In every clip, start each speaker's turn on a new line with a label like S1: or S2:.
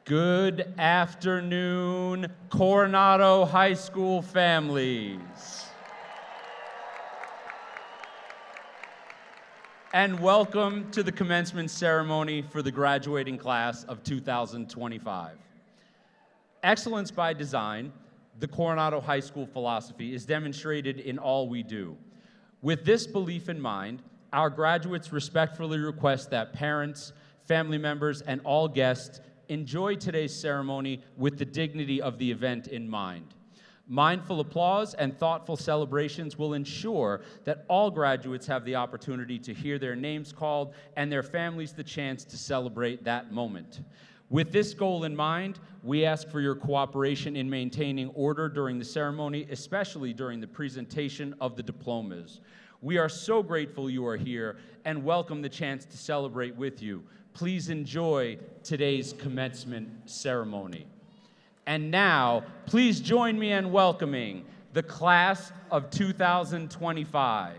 S1: Good afternoon, Coronado High School families. And welcome to the commencement ceremony for the graduating class of 2025. Excellence by design, the Coronado High School philosophy, is demonstrated in all we do. With this belief in mind, our graduates respectfully request that parents, family members, and all guests enjoy today's ceremony with the dignity of the event in mind. Mindful applause and thoughtful celebrations will ensure that all graduates have the opportunity to hear their names called and their families the chance to celebrate that moment. With this goal in mind, we ask for your cooperation in maintaining order during the ceremony, especially during the presentation of the diplomas. We are so grateful you are here and welcome the chance to celebrate with you. Please enjoy today's commencement ceremony. And now, please join me in welcoming the class of 2025.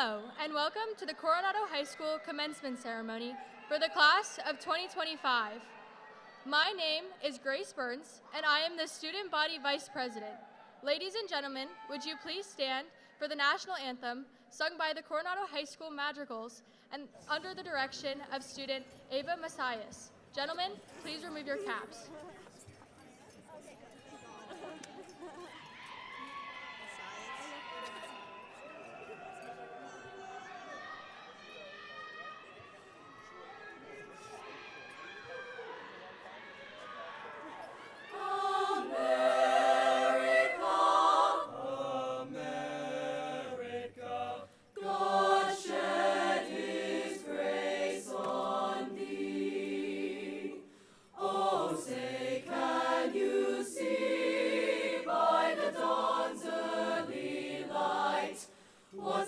S2: Hello, and welcome to the Coronado High School commencement ceremony for the class of 2025. My name is Grace Burns, and I am the Student Body Vice President. Ladies and gentlemen, would you please stand for the national anthem sung by the Coronado High School Madrigals and under the direction of student Ava Messias. Gentlemen, please remove your caps.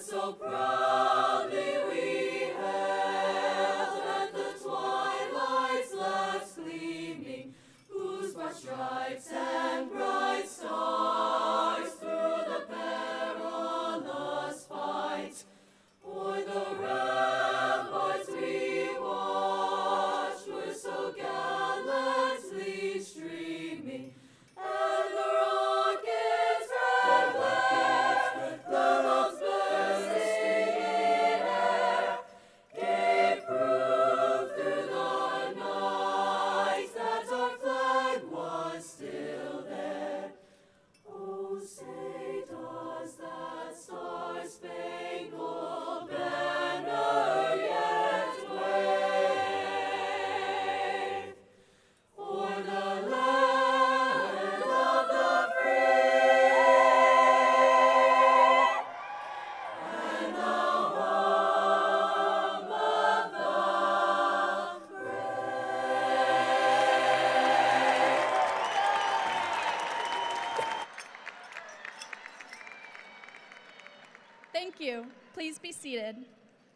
S3: So proudly we hailed at the twilight's last gleaming, whose broad stripes and bright stars through the perilous fight o'er the ramparts we watched were so gallantly streaming, and the rockets' red glare, the bombs bursting in air, gave proof through the night that our flag was still there. Oh, say does that star-spangled banner yet wave for the land of the free and the home of the
S4: Thank you. Please be seated.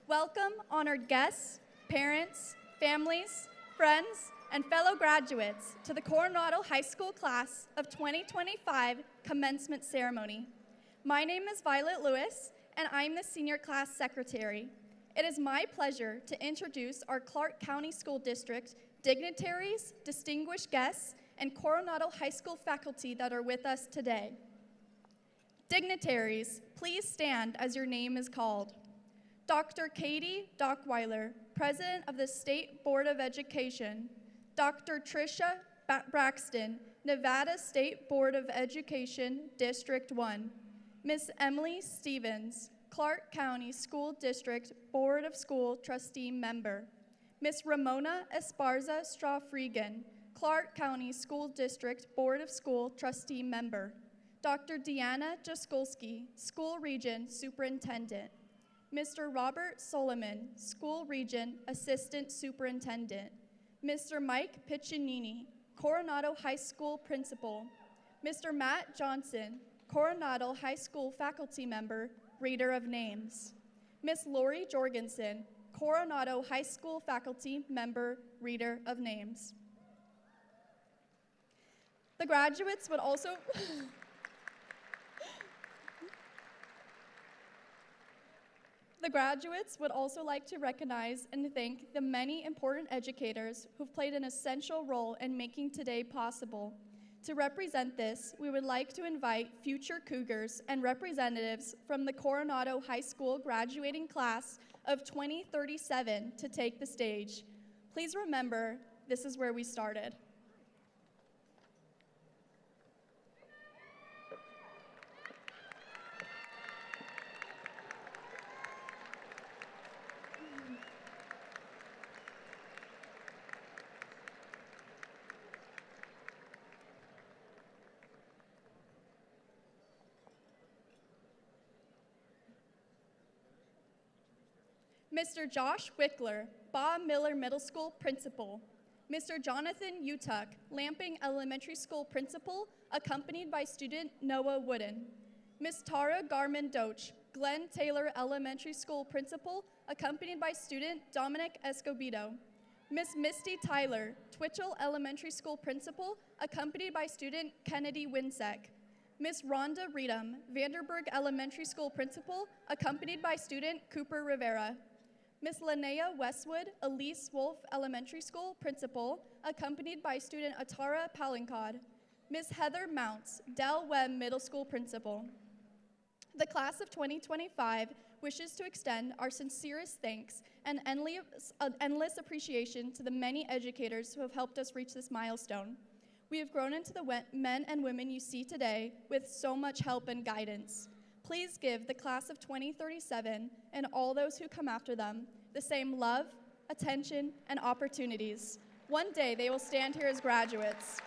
S4: Welcome, honored guests, parents, families, friends, and fellow graduates to the Coronado High School class of 2025 commencement ceremony. My name is Violet Lewis, and I'm the senior class secretary. It is my pleasure to introduce our Clark County School District dignitaries, distinguished guests, and Coronado High School faculty that are with us today. Dignitaries, please stand as your name is called. Dr. Katie Dockweiler, President of the State Board of Education. Dr. Tricia Braxton, Nevada State Board of Education, District 1. Ms. Emily Stevens, Clark County School District Board of School Trustee Member. Ms. Ramona Esparza Strawfregan, Clark County School District Board of School Trustee Member. Dr. Deanna Jaskolski, School Region Superintendent. Mr. Robert Solomon, School Region Assistant Superintendent. Mr. Mike Piccinini, Coronado High School Principal. Mr. Matt Johnson, Coronado High School Faculty Member, Reader of Names. Ms. Lori Jorgensen, Coronado High School Faculty Member, Reader of Names. The graduates would also The graduates would also like to recognize and thank the many important educators who've played an essential role in making today possible. To represent this, we would like to invite future Cougars and representatives from the Coronado High School graduating class of 2037 to take the stage. Please remember, this is where we started. Mr. Josh Wickler, Bob Miller Middle School Principal. Mr. Jonathan Utuck, Lamping Elementary School Principal, accompanied by student Noah Wooden. Ms. Tara Garman-Doach, Glenn Taylor Elementary School Principal, accompanied by student Dominic Escobedo. Ms. Misty Tyler, Twitchell Elementary School Principal, accompanied by student Kennedy Winsek. Miss Rhonda Reedham, Vanderburg Elementary School Principal, accompanied by student Cooper Rivera. Miss Linnea Westwood, Elise Wolf Elementary School Principal, accompanied by student Atara Palinkod. Miss Heather Mounts, Dell Webb Middle School Principal. The class of 2025 wishes to extend our sincerest thanks and endless appreciation to the many educators who have helped us reach this milestone. We have grown into the men and women you see today with so much help and guidance. Please give the class of 2037 and all those who come after them the same love, attention, and opportunities. One day they will stand here as graduates.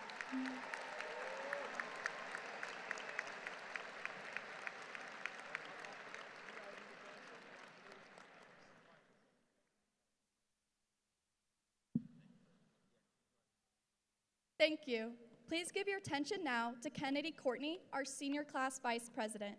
S4: Thank you. Please give your attention now to Kennedy Courtney, our senior class vice president.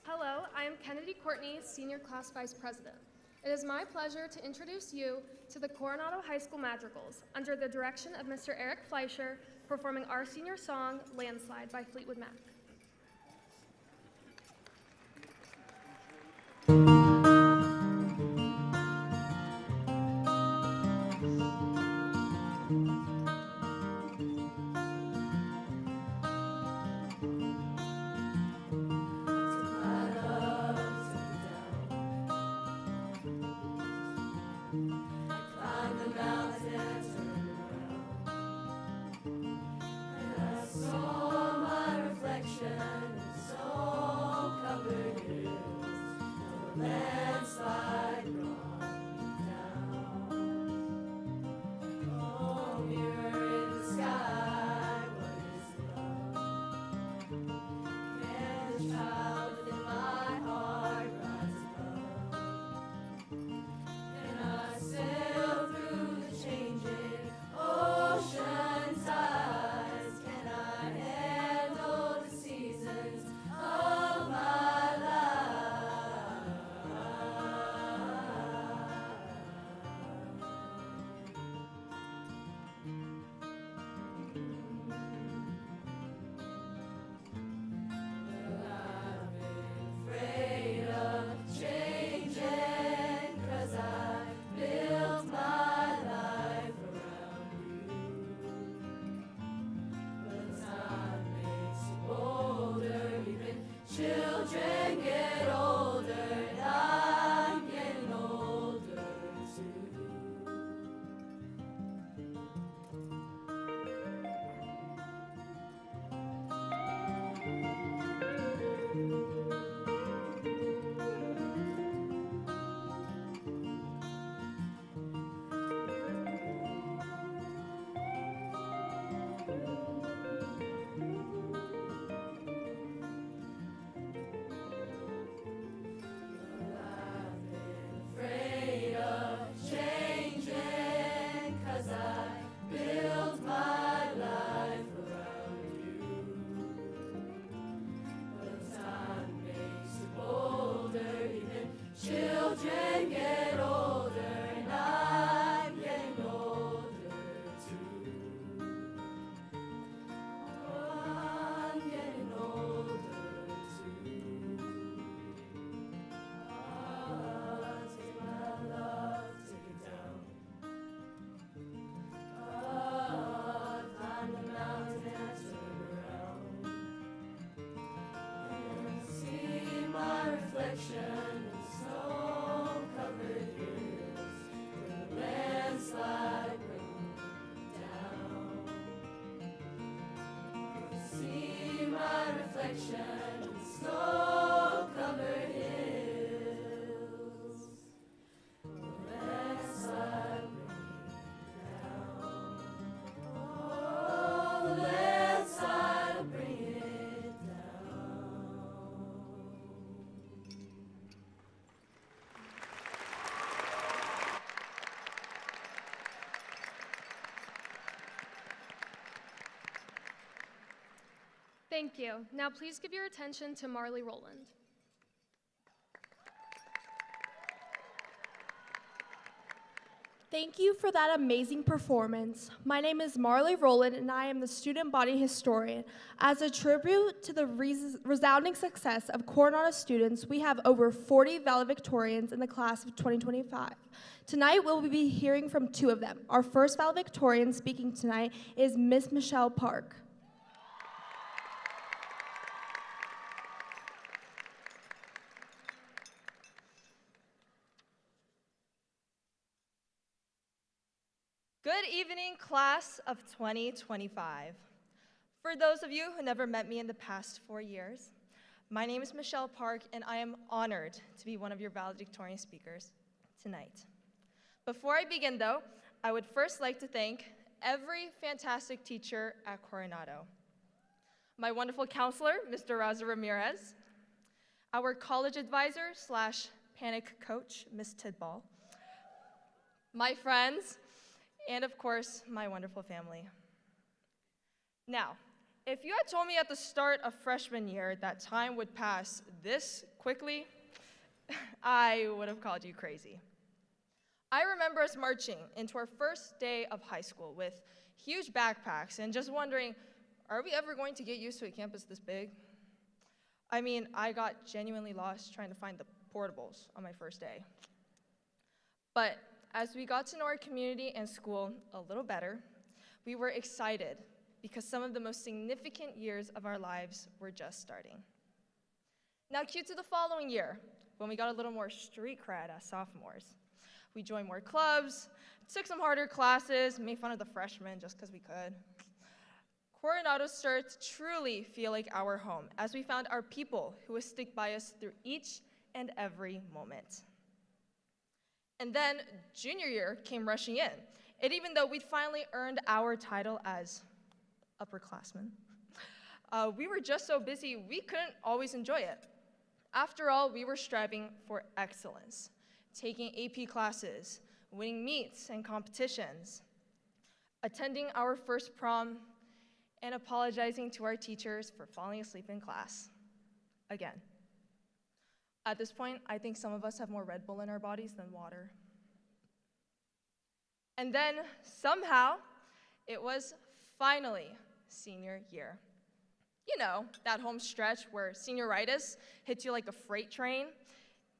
S5: Hello, I am Kennedy Courtney, Senior Class Vice President. It is my pleasure to introduce you to the Coronado High School Madrigals under the direction of Mr. Eric Fleischer, performing our senior song, Landslide by Fleetwood Mac. Thank you. Now please give your attention to Marley Rowland.
S6: Thank you for that amazing performance. My name is Marley Rowland, and I am the student body historian. As a tribute to the resounding success of Coronado students, we have over 40 valedictorians in the class of 2025. Tonight, we'll be hearing from two of them. Our first valedictorian speaking tonight is Miss Michelle Park.
S7: Good evening, class of 2025. For those of you who never met me in the past 4 years, my name is Michelle Park, and I am honored to be one of your valedictorian speakers tonight. Before I begin, though, I would first like to thank every fantastic teacher at Coronado. My wonderful counselor, Mr. Raza Ramirez, our college advisor / panic coach, Ms. Tidball, my friends, and of course, my wonderful family. Now, if you had told me at the start of freshman year that time would pass this quickly, I would have called you crazy. I remember us marching into our first day of high school with huge backpacks and just wondering, are we ever going to get used to a campus this big? I mean, I got genuinely lost trying to find the portables on my first day. But as we got to know our community and school a little better, we were excited because some of the most significant years of our lives were just starting. Now, cue to the following year, when we got a little more street cred as sophomores. We joined more clubs, took some harder classes, made fun of the freshmen just because we could. Coronado started to truly feel like our home as we found our people who would stick by us through each and every moment. And then junior year came rushing in. And even though we'd finally earned our title as upperclassmen, we were just so busy we couldn't always enjoy it. After all, we were striving for excellence, taking AP classes, winning meets and competitions, attending our first prom, and apologizing to our teachers for falling asleep in class. Again. At this point, I think some of us have more Red Bull in our bodies than water. And then, somehow, it was finally senior year. You know, that home stretch where senioritis hits you like a freight train,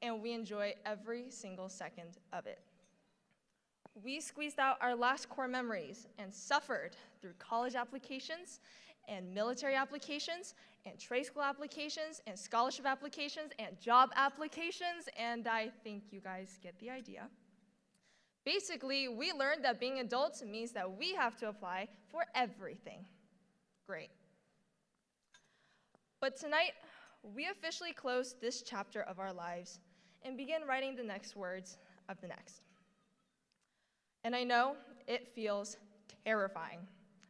S7: and we enjoy every single second of it. We squeezed out our last core memories and suffered through college applications and military applications and trade school applications and scholarship applications and job applications, and I think you guys get the idea. Basically, we learned that being adults means that we have to apply for everything. Great. But tonight, we officially close this chapter of our lives and begin writing the next words of the next. And I know it feels terrifying.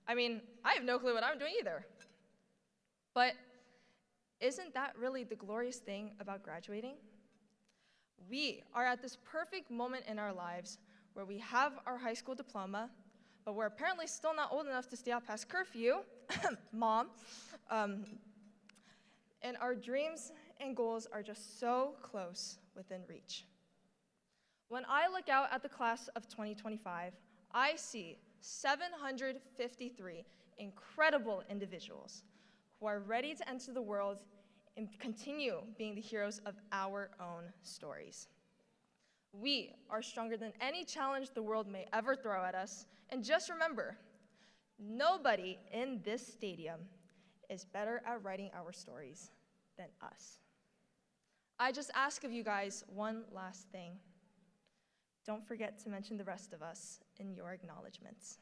S7: I mean, I have no clue what I'm doing either. But isn't that really the glorious thing about graduating? We are at this perfect moment in our lives where we have our high school diploma, but we're apparently still not old enough to stay out past curfew, Mom, and our dreams and goals are just so close within reach. When I look out at the class of 2025, I see 753 incredible individuals who are ready to enter the world and continue being the heroes of our own stories. We are stronger than any challenge the world may ever throw at us, and just remember, nobody in this stadium is better at writing our stories than us. I just ask of you guys one last thing. Don't forget to mention the rest of us in your acknowledgments.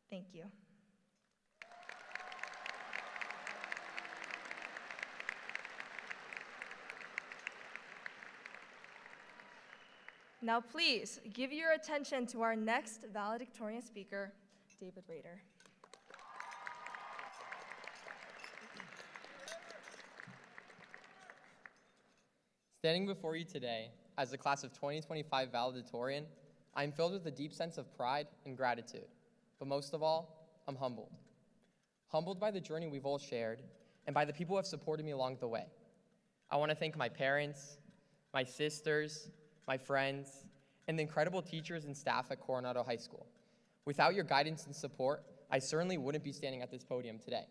S7: Thank you. Now please, give your attention to our next valedictorian speaker, David Rader.
S8: Standing before you today as the class of 2025 valedictorian, I am filled with a deep sense of pride and gratitude, but most of all, I'm humbled. Humbled by the journey we've all shared and by the people who have supported me along the way. I want to thank my parents, my sisters, my friends, and the incredible teachers and staff at Coronado High School. Without your guidance and support, I certainly wouldn't be standing at this podium today.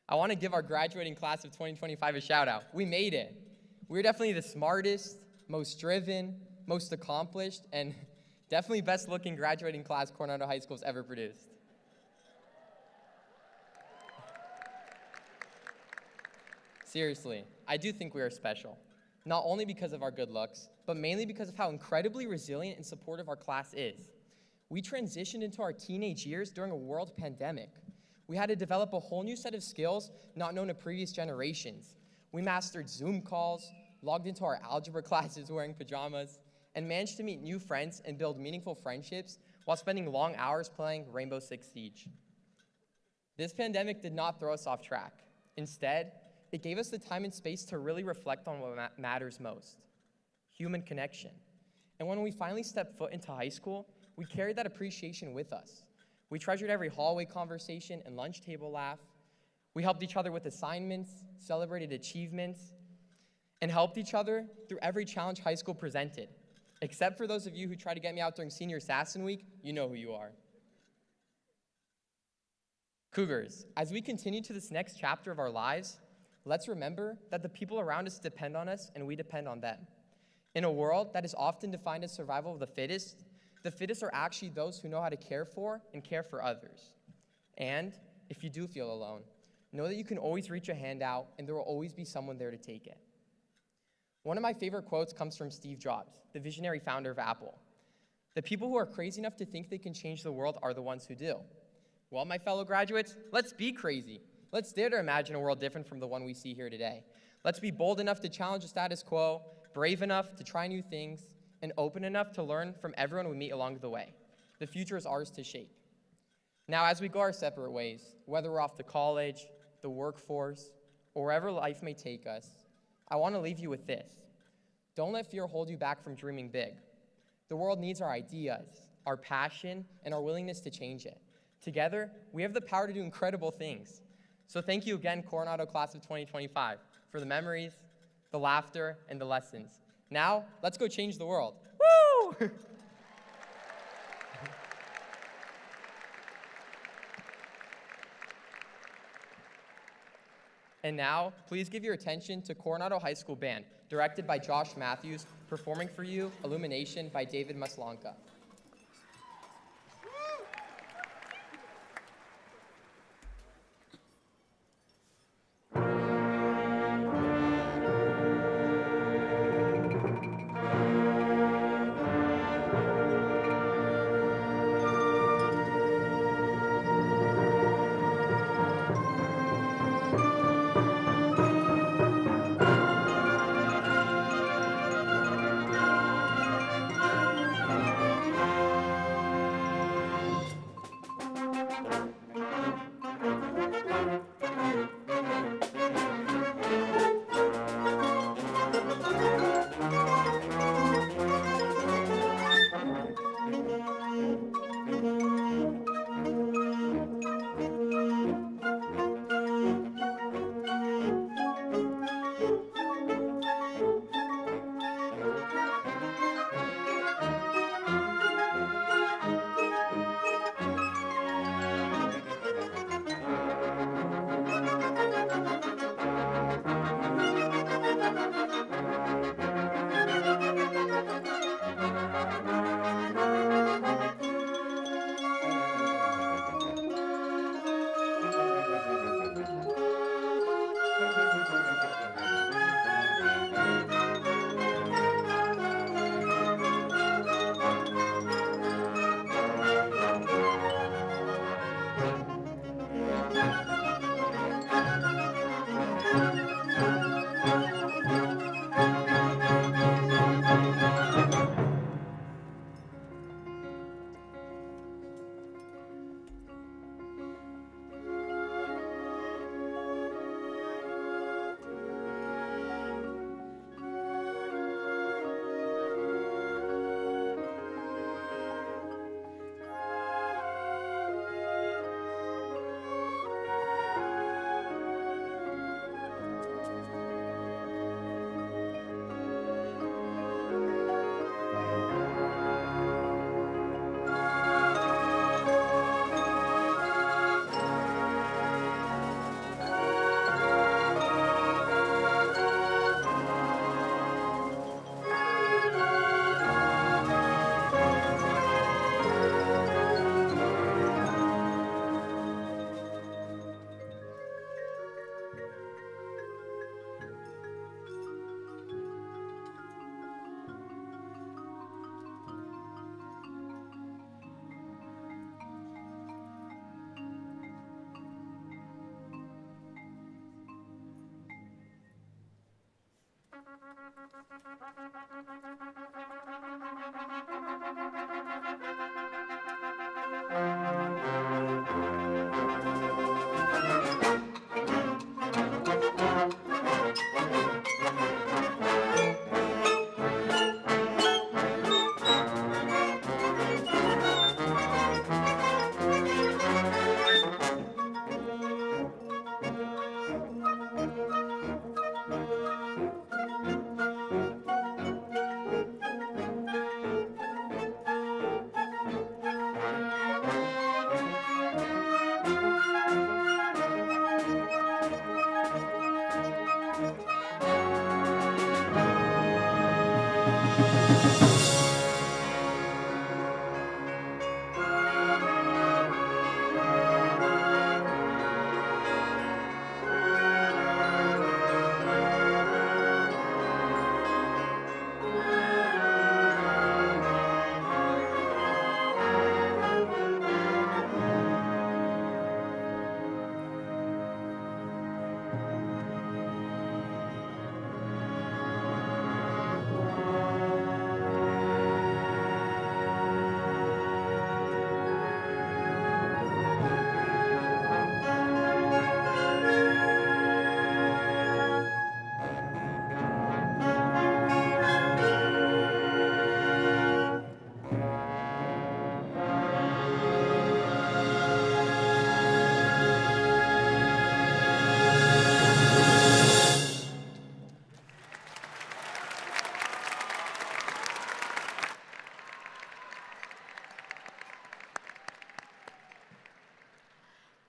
S8: I want to give our graduating class of 2025 a shout out. We made it. We're definitely the smartest, most driven, most accomplished, and definitely best looking graduating class Coronado High School's ever produced. Seriously, I do think we are special, not only because of our good looks, but mainly because of how incredibly resilient and supportive our class is. We transitioned into our teenage years during a world pandemic. We had to develop a whole new set of skills not known to previous generations. We mastered Zoom calls, logged into our algebra classes wearing pajamas, and managed to meet new friends and build meaningful friendships while spending long hours playing Rainbow Six Siege. This pandemic did not throw us off track. Instead, it gave us the time and space to really reflect on what matters most: human connection. And when we finally stepped foot into high school, we carried that appreciation with us. We treasured every hallway conversation and lunch table laugh. We helped each other with assignments, celebrated achievements, and helped each other through every challenge high school presented. Except for those of you who tried to get me out during Senior Assassin Week, you know who you are. Cougars, as we continue to this next chapter of our lives, let's remember that the people around us depend on us and we depend on them. In a world that is often defined as survival of the fittest are actually those who know how to care for and care for others. And if you do feel alone, know that you can always reach a hand out and there will always be someone there to take it. One of my favorite quotes comes from Steve Jobs, the visionary founder of Apple. The people who are crazy enough to think they can change the world are the ones who do. Well, my fellow graduates, let's be crazy. Let's dare to imagine a world different from the one we see here today. Let's be bold enough to challenge the status quo, brave enough to try new things, and open enough to learn from everyone we meet along the way. The future is ours to shape. Now, as we go our separate ways, whether we're off to college, the workforce, or wherever life may take us, I want to leave you with this. Don't let fear hold you back from dreaming big. The world needs our ideas, our passion, and our willingness to change it. Together, we have the power to do incredible things. So thank you again, Coronado Class of 2025, for the memories, the laughter, and the lessons. Now, let's go change the world. Woo! And now, please give your attention to Coronado High School Band, directed by Josh Matthews, performing for you Illumination by David Maslanka.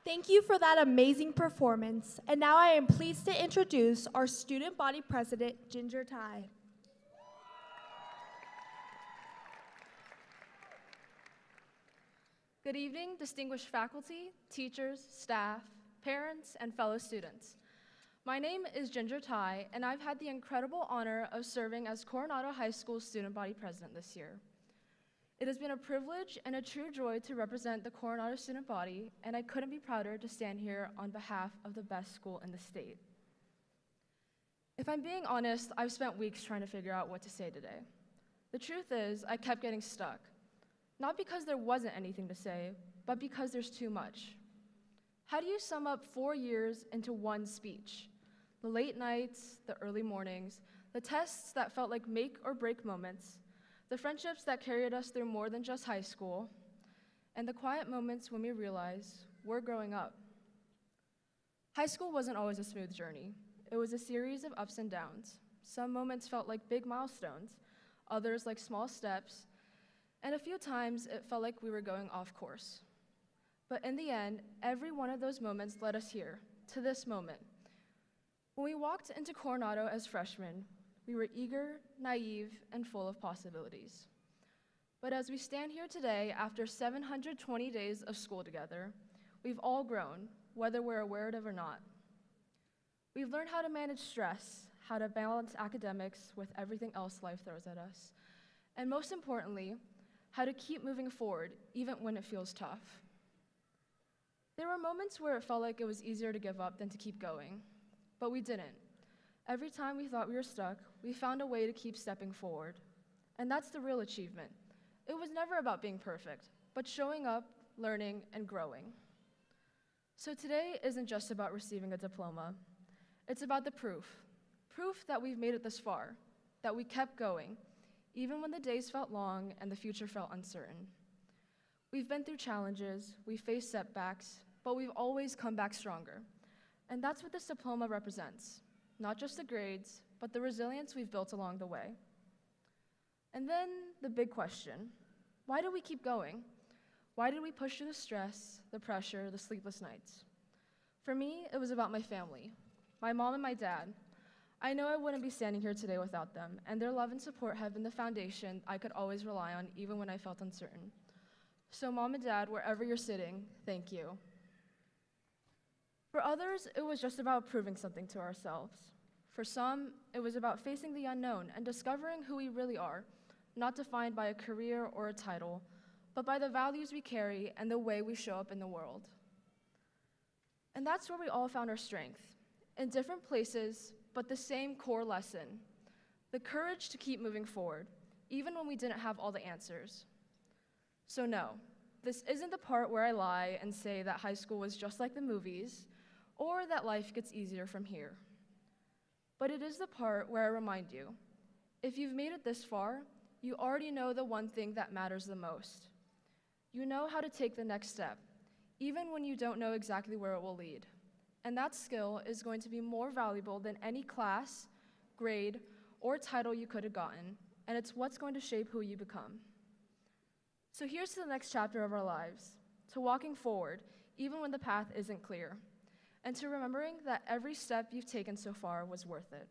S6: Thank you for that amazing performance. And now I am pleased to introduce our student body president, Ginger Tai.
S9: Good evening, distinguished faculty, teachers, staff, parents, and fellow students. My name is Ginger Tai, and I've had the incredible honor of serving as Coronado High School student body president this year. It has been a privilege and a true joy to represent the Coronado student body, and I couldn't be prouder to stand here on behalf of the best school in the state. If I'm being honest, I've spent weeks trying to figure out what to say today. The truth is, I kept getting stuck. Not because there wasn't anything to say, but because there's too much. How do you sum up 4 years into one speech? The late nights, the early mornings, the tests that felt like make or break moments, the friendships that carried us through more than just high school, and the quiet moments when we realize we're growing up. High school wasn't always a smooth journey. It was a series of ups and downs. Some moments felt like big milestones, others like small steps, and a few times it felt like we were going off course. But in the end, every one of those moments led us here, to this moment. When we walked into Coronado as freshmen, we were eager, naive, and full of possibilities. But as we stand here today, after 720 days of school together, we've all grown, whether we're aware of it or not. We've learned how to manage stress, how to balance academics with everything else life throws at us, and most importantly, how to keep moving forward, even when it feels tough. There were moments where it felt like it was easier to give up than to keep going, but we didn't. Every time we thought we were stuck, we found a way to keep stepping forward. And that's the real achievement. It was never about being perfect, but showing up, learning, and growing. So today isn't just about receiving a diploma. It's about the proof that we've made it this far, that we kept going, even when the days felt long and the future felt uncertain. We've been through challenges, we've faced setbacks, but we've always come back stronger. And that's what this diploma represents. Not just the grades, but the resilience we've built along the way. And then the big question, why do we keep going? Why did we push through the stress, the pressure, the sleepless nights? For me, it was about my family, my mom and my dad. I know I wouldn't be standing here today without them, and their love and support have been the foundation I could always rely on, even when I felt uncertain. So Mom and Dad, wherever you're sitting, thank you. For others, it was just about proving something to ourselves. For some, it was about facing the unknown and discovering who we really are, not defined by a career or a title, but by the values we carry and the way we show up in the world. And that's where we all found our strength, in different places, but the same core lesson, the courage to keep moving forward, even when we didn't have all the answers. So no, this isn't the part where I lie and say that high school was just like the movies, or that life gets easier from here. But it is the part where I remind you, if you've made it this far, you already know the one thing that matters the most. You know how to take the next step, even when you don't know exactly where it will lead. And that skill is going to be more valuable than any class, grade, or title you could have gotten, and it's what's going to shape who you become. So here's to the next chapter of our lives, to walking forward, even when the path isn't clear, and to remembering that every step you've taken so far was worth it.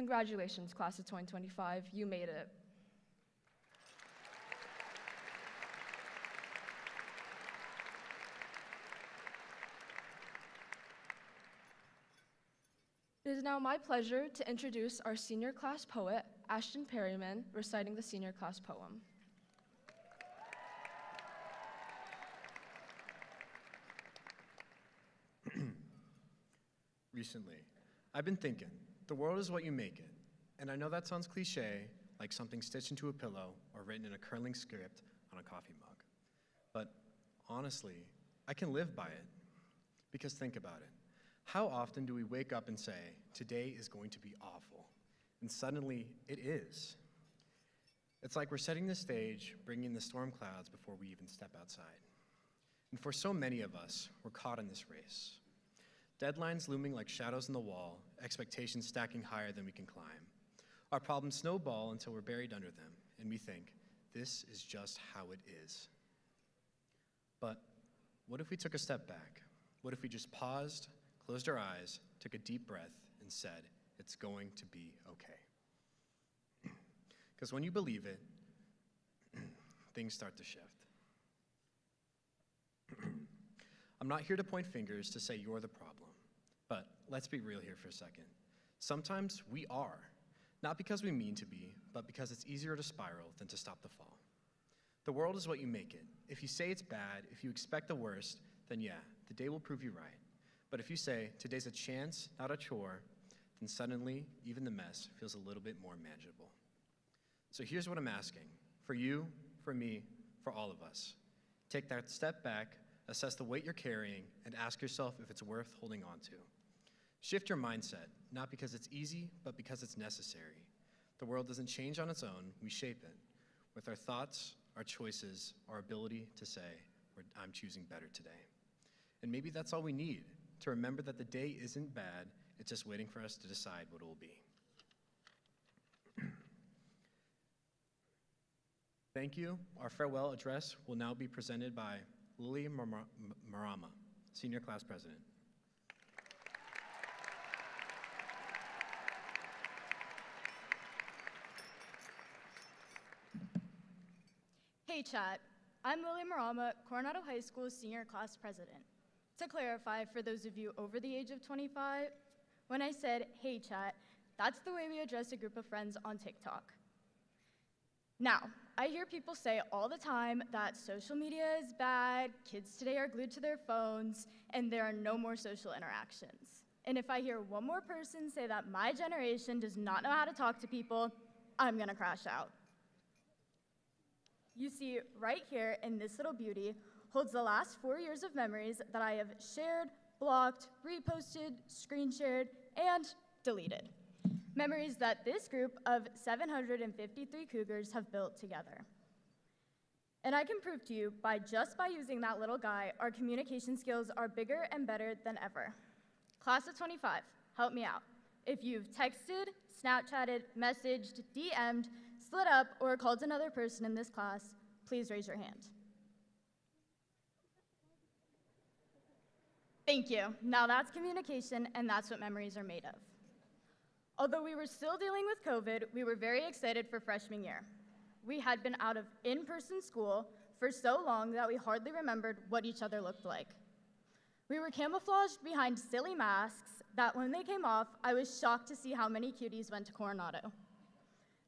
S9: Congratulations, class of 2025, you made it. It is now my pleasure to introduce our senior class poet, Ashton Perryman, reciting the senior class poem.
S10: Recently, I've been thinking, the world is what you make it. And I know that sounds cliche, like something stitched into a pillow or written in a curling script on a coffee mug. But honestly, I can live by it. Because think about it. How often do we wake up and say, today is going to be awful? And suddenly, it is. It's like we're setting the stage, bringing the storm clouds before we even step outside. And for so many of us, we're caught in this race. Deadlines looming like shadows on the wall, expectations stacking higher than we can climb. Our problems snowball until we're buried under them, and we think, this is just how it is. But what if we took a step back? What if we just paused, closed our eyes, took a deep breath, and said, it's going to be okay? Because when you believe it, things start to shift. I'm not here to point fingers to say you're the problem, but let's be real here for a second. Sometimes we are, not because we mean to be, but because it's easier to spiral than to stop the fall. The world is what you make it. If you say it's bad, if you expect the worst, then yeah, the day will prove you right. But if you say, today's a chance, not a chore, then suddenly, even the mess feels a little bit more manageable. So here's what I'm asking, for you, for me, for all of us. Take that step back, assess the weight you're carrying, and ask yourself if it's worth holding on to. Shift your mindset, not because it's easy, but because it's necessary. The world doesn't change on its own, we shape it. With our thoughts, our choices, our ability to say, I'm choosing better today. And maybe that's all we need, to remember that the day isn't bad, it's just waiting for us to decide what it will be. Thank you. Our farewell address will now be presented by Lily Marama, Senior Class President.
S11: Hey chat, I'm Lily Marama, Coronado High School Senior Class President. To clarify, for those of you over the age of 25, when I said, hey chat, that's the way we address a group of friends on TikTok. Now, I hear people say all the time that social media is bad, kids today are glued to their phones, and there are no more social interactions. And if I hear one more person say that my generation does not know how to talk to people, I'm gonna crash out. You see, right here in this little beauty holds the last 4 years of memories that I have shared, blocked, reposted, screen shared, and deleted. Memories that this group of 753 Cougars have built together. And I can prove to you, just by using that little guy, our communication skills are bigger and better than ever. Class of 25, help me out. If you've texted, Snapchatted, messaged, DM'd, slid up, or called another person in this class, please raise your hand. Thank you. Now that's communication, and that's what memories are made of. Although we were still dealing with COVID, we were very excited for freshman year. We had been out of in-person school for so long that we hardly remembered what each other looked like. We were camouflaged behind silly masks that when they came off, I was shocked to see how many cuties went to Coronado.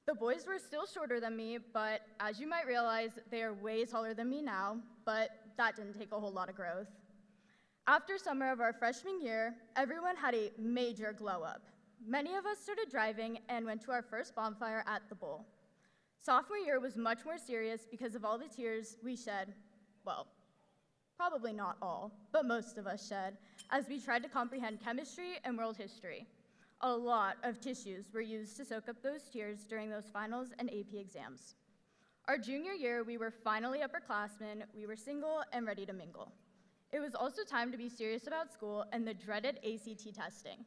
S11: The boys were still shorter than me, but as you might realize, they are way taller than me now, but that didn't take a whole lot of growth. After summer of our freshman year, everyone had a major glow up. Many of us started driving and went to our first bonfire at the Bowl. Sophomore year was much more serious because of all the tears we shed, well, probably not all, but most of us shed, as we tried to comprehend chemistry and world history. A lot of tissues were used to soak up those tears during those finals and AP exams. Our junior year, we were finally upperclassmen, we were single and ready to mingle. It was also time to be serious about school and the dreaded ACT testing.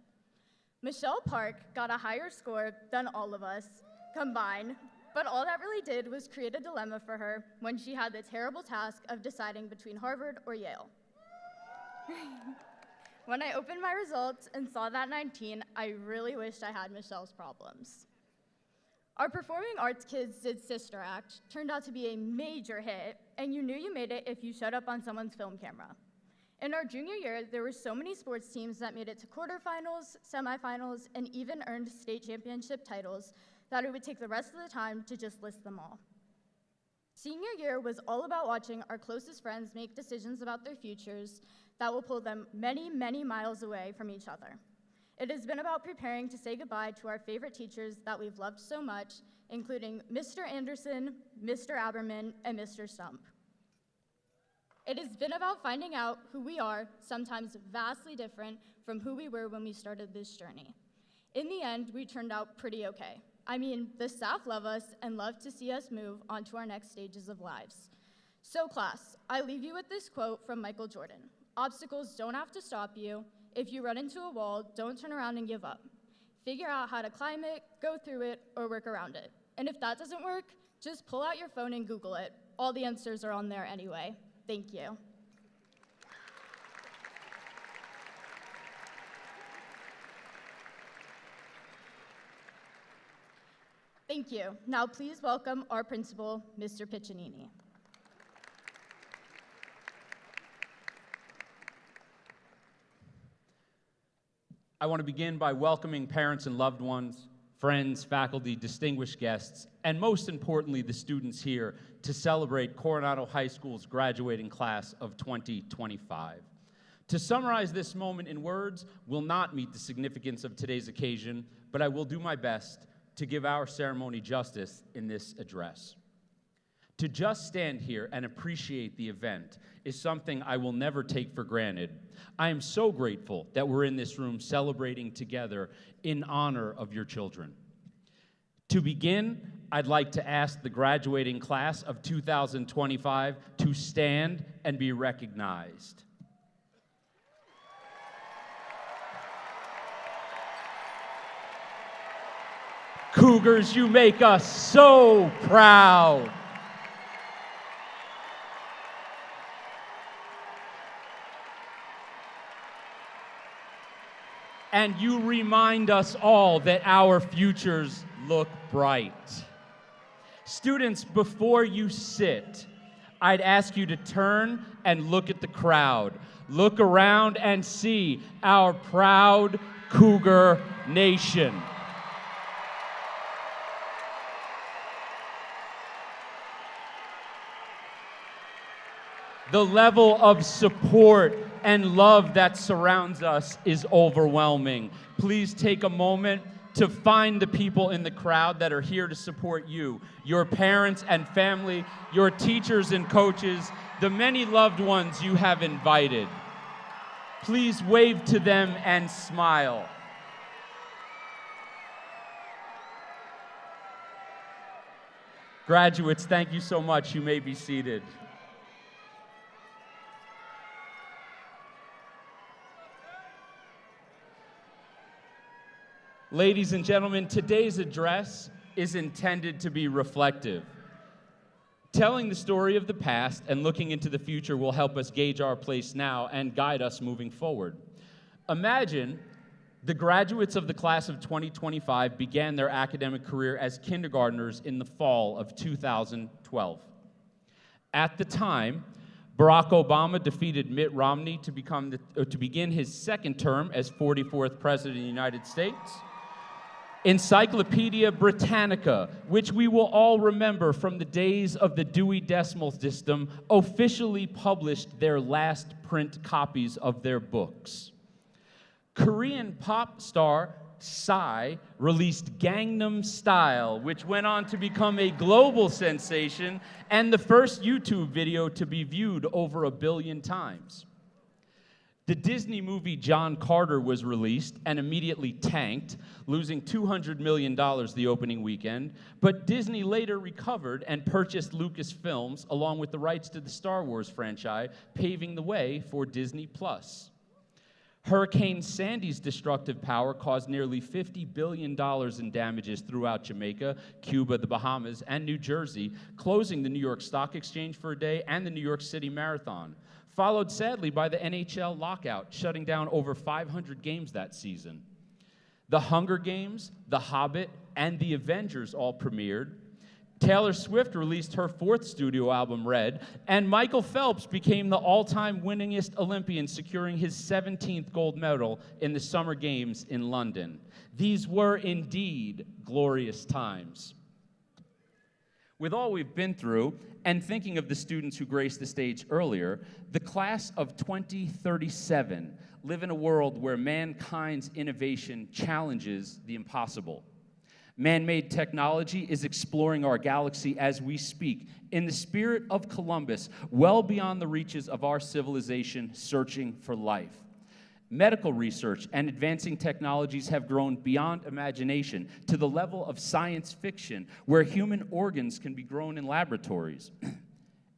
S11: Michelle Park got a higher score than all of us combined, but all that really did was create a dilemma for her when she had the terrible task of deciding between Harvard or Yale. When I opened my results and saw that 19, I really wished I had Michelle's problems. Our performing arts kids did Sister Act, turned out to be a major hit, and you knew you made it if you showed up on someone's film camera. In our junior year, there were so many sports teams that made it to quarterfinals, semifinals, and even earned state championship titles that it would take the rest of the time to just list them all. Senior year was all about watching our closest friends make decisions about their futures that will pull them many, many miles away from each other. It has been about preparing to say goodbye to our favorite teachers that we've loved so much, including Mr. Anderson, Mr. Aberman, and Mr. Stump. It has been about finding out who we are, sometimes vastly different from who we were when we started this journey. In the end, we turned out pretty okay. I mean, the staff love us and love to see us move on to our next stages of lives. So class, I leave you with this quote from Michael Jordan. Obstacles don't have to stop you. If you run into a wall, don't turn around and give up. Figure out how to climb it, go through it, or work around it. And if that doesn't work, just pull out your phone and Google it. All the answers are on there anyway. Thank you. Thank you. Now please welcome our principal, Mr. Piccinini.
S1: I want to begin by welcoming parents and loved ones, friends, faculty, distinguished guests, and most importantly, the students here to celebrate Coronado High School's graduating class of 2025. To summarize this moment in words will not meet the significance of today's occasion, but I will do my best to give our ceremony justice in this address. To just stand here and appreciate the event is something I will never take for granted. I am so grateful that we're in this room celebrating together in honor of your children. To begin, I'd like to ask the graduating class of 2025 to stand and be recognized. Cougars, you make us so proud. And you remind us all that our futures look bright. Students, before you sit, I'd ask you to turn and look at the crowd. Look around and see our proud Cougar Nation. The level of support and love that surrounds us is overwhelming. Please take a moment to find the people in the crowd that are here to support you, your parents and family, your teachers and coaches, the many loved ones you have invited. Please wave to them and smile. Graduates, thank you so much. You may be seated. Ladies and gentlemen, today's address is intended to be reflective. Telling the story of the past and looking into the future will help us gauge our place now and guide us moving forward. Imagine the graduates of the class of 2025 began their academic career as kindergartners in the fall of 2012. At the time, Barack Obama defeated Mitt Romney to begin his second term as 44th President of the United States. Encyclopedia Britannica, which we will all remember from the days of the Dewey Decimal System, officially published their last print copies of their books. Korean pop star Psy released Gangnam Style, which went on to become a global sensation and the first YouTube video to be viewed over 1 billion times. The Disney movie John Carter was released and immediately tanked, losing $200 million the opening weekend, but Disney later recovered and purchased Lucasfilms along with the rights to the Star Wars franchise, paving the way for Disney+. Hurricane Sandy's destructive power caused nearly $50 billion in damages throughout Jamaica, Cuba, the Bahamas, and New Jersey, closing the New York Stock Exchange for a day and the New York City Marathon. followed sadly by the NHL lockout, shutting down over 500 games that season. The Hunger Games, The Hobbit, and The Avengers all premiered. Taylor Swift released her 4th studio album, Red, and Michael Phelps became the all-time winningest Olympian, securing his 17th gold medal in the Summer Games in London. These were indeed glorious times. With all we've been through, and thinking of the students who graced the stage earlier, the class of 2037 live in a world where mankind's innovation challenges the impossible. Man-made technology is exploring our galaxy as we speak, in the spirit of Columbus, well beyond the reaches of our civilization, searching for life. Medical research and advancing technologies have grown beyond imagination to the level of science fiction, where human organs can be grown in laboratories.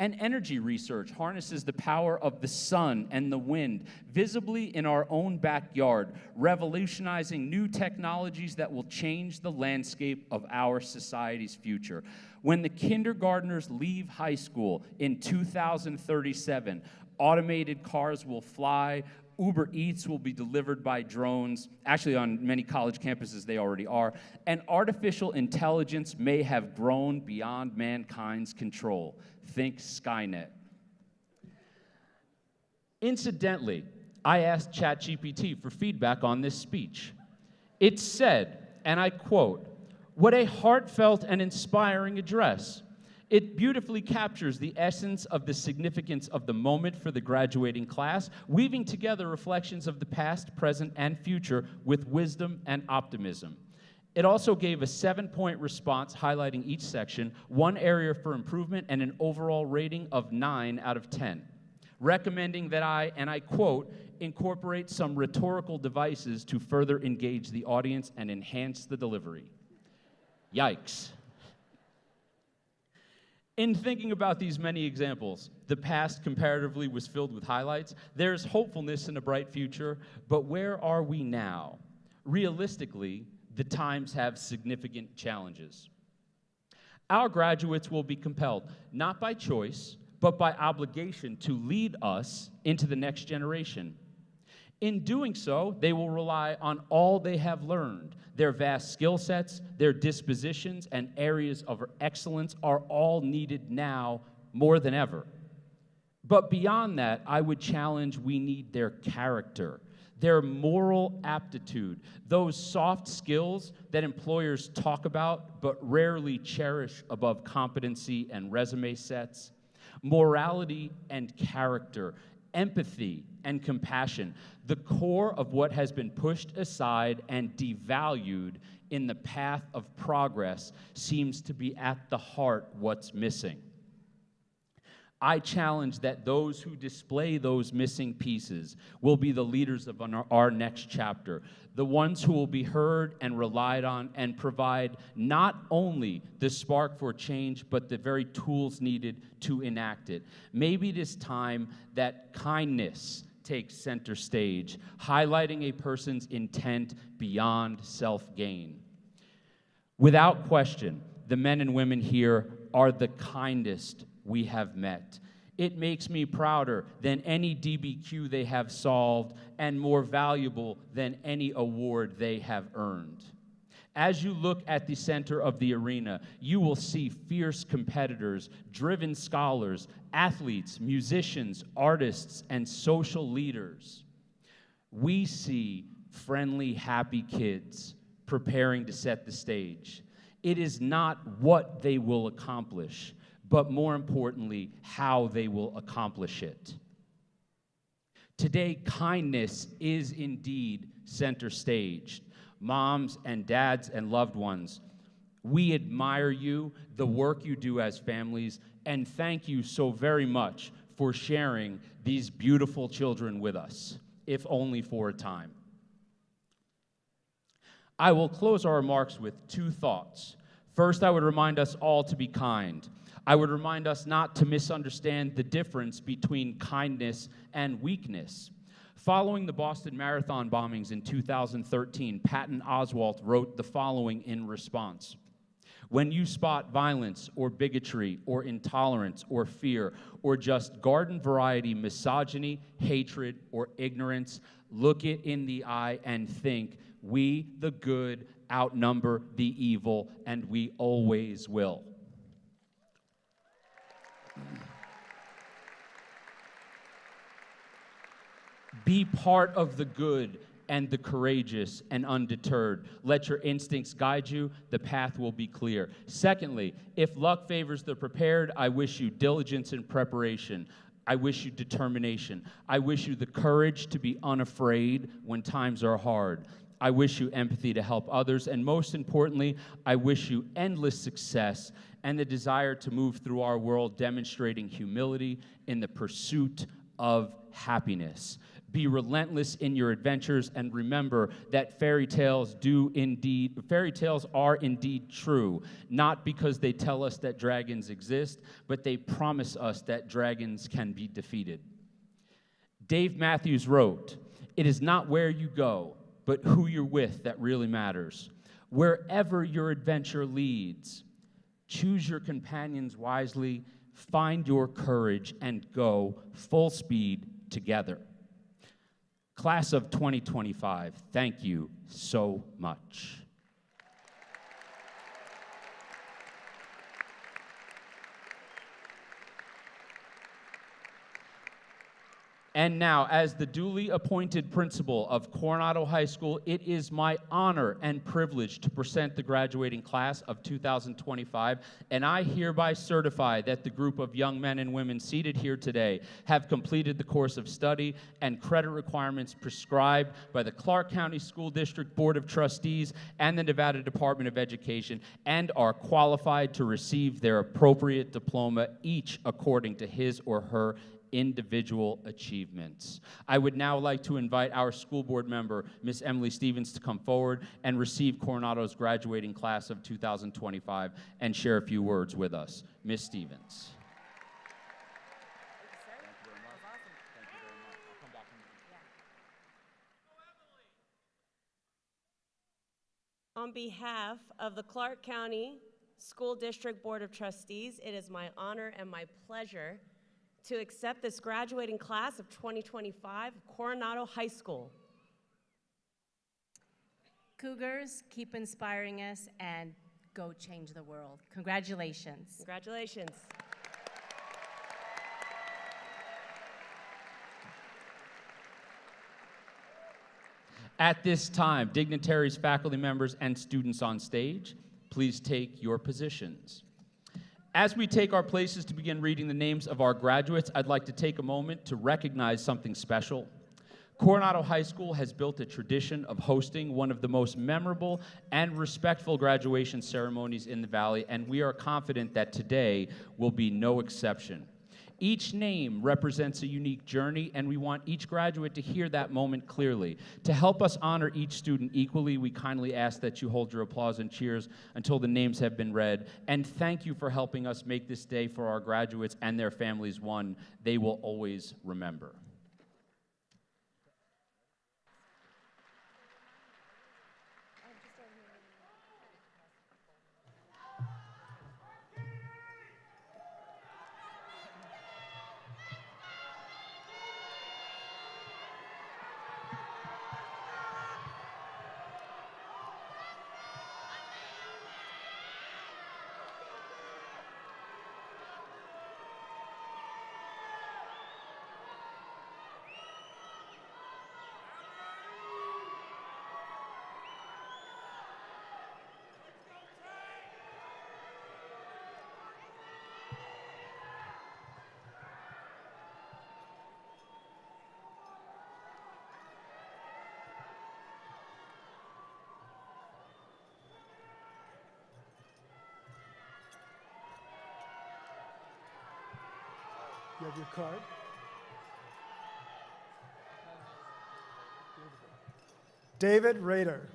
S1: And energy research harnesses the power of the sun and the wind visibly in our own backyard, revolutionizing new technologies that will change the landscape of our society's future. When the kindergartners leave high school in 2037, automated cars will fly, Uber Eats will be delivered by drones. Actually, on many college campuses, they already are. And artificial intelligence may have grown beyond mankind's control. Think Skynet. Incidentally, I asked ChatGPT for feedback on this speech. It said, and I quote, "What a heartfelt and inspiring address. It beautifully captures the essence of the significance of the moment for the graduating class, weaving together reflections of the past, present, and future with wisdom and optimism." It also gave a 7-point response highlighting each section, 1 area for improvement, and an overall rating of 9 out of 10, recommending that I, and I quote, "incorporate some rhetorical devices to further engage the audience and enhance the delivery." Yikes. In thinking about these many examples, the past comparatively was filled with highlights. There's hopefulness in a bright future, but where are we now? Realistically, the times have significant challenges. Our graduates will be compelled, not by choice, but by obligation, to lead us into the next generation. In doing so, they will rely on all they have learned. Their vast skill sets, their dispositions, and areas of excellence are all needed now more than ever. But beyond that, I would challenge we need their character, their moral aptitude, those soft skills that employers talk about but rarely cherish above competency and resume sets, morality and character, empathy and compassion, the core of what has been pushed aside and devalued in the path of progress seems to be at the heart what's missing. I challenge that those who display those missing pieces will be the leaders of our next chapter, the ones who will be heard and relied on and provide not only the spark for change, but the very tools needed to enact it. Maybe it is time that kindness takes center stage, highlighting a person's intent beyond self-gain. Without question, the men and women here are the kindest we have met. It makes me prouder than any DBQ they have solved and more valuable than any award they have earned. As you look at the center of the arena, you will see fierce competitors, driven scholars, athletes, musicians, artists, and social leaders. We see friendly, happy kids preparing to set the stage. It is not what they will accomplish, but more importantly, how they will accomplish it. Today, kindness is indeed center stage. Moms and dads and loved ones, we admire you, the work you do as families, and thank you so very much for sharing these beautiful children with us, if only for a time. I will close our remarks with 2 thoughts. First, I would remind us all to be kind. I would remind us not to misunderstand the difference between kindness and weakness. Following the Boston Marathon bombings in 2013, Patton Oswalt wrote the following in response: When you spot violence or bigotry or intolerance or fear or just garden variety misogyny, hatred, or ignorance, look it in the eye and think, we, the good, outnumber the evil, and we always will. Be part of the good and the courageous and undeterred. Let your instincts guide you. The path will be clear. Secondly, if luck favors the prepared, I wish you diligence and preparation. I wish you determination. I wish you the courage to be unafraid when times are hard. I wish you empathy to help others. And most importantly, I wish you endless success and the desire to move through our world demonstrating humility in the pursuit of happiness. Be relentless in your adventures, and remember that fairy tales are indeed true, not because they tell us that dragons exist, but they promise us that dragons can be defeated. Dave Matthews wrote, "It is not where you go, but who you're with that really matters. Wherever your adventure leads, choose your companions wisely, find your courage, and go full speed together." Class of 2025, thank you so much. And now, as the duly appointed principal of Coronado High School, it is my honor and privilege to present the graduating class of 2025, and I hereby certify that the group of young men and women seated here today have completed the course of study and credit requirements prescribed by the Clark County School District Board of Trustees and the Nevada Department of Education, and are qualified to receive their appropriate diploma, each according to his or her individual achievements. I would now like to invite our school board member, Miss Emily Stevens, to come forward and receive Coronado's graduating class of 2025 and share a few words with us. Miss Stevens.
S12: On behalf of the Clark County School District Board of Trustees, it is my honor and my pleasure to accept this graduating class of 2025 Coronado High School.
S13: Cougars, keep inspiring us and go change the world. Congratulations.
S12: Congratulations.
S1: At this time, dignitaries, faculty members, and students on stage, please take your positions. As we take our places to begin reading the names of our graduates, I'd like to take a moment to recognize something special. Coronado High School has built a tradition of hosting one of the most memorable and respectful graduation ceremonies in the Valley, and we are confident that today will be no exception. Each name represents a unique journey, and we want each graduate to hear that moment clearly. To help us honor each student equally, we kindly ask that you hold your applause and cheers until the names have been read. And thank you for helping us make this day for our graduates and their families one they will always remember.
S14: You have your card. David Rader.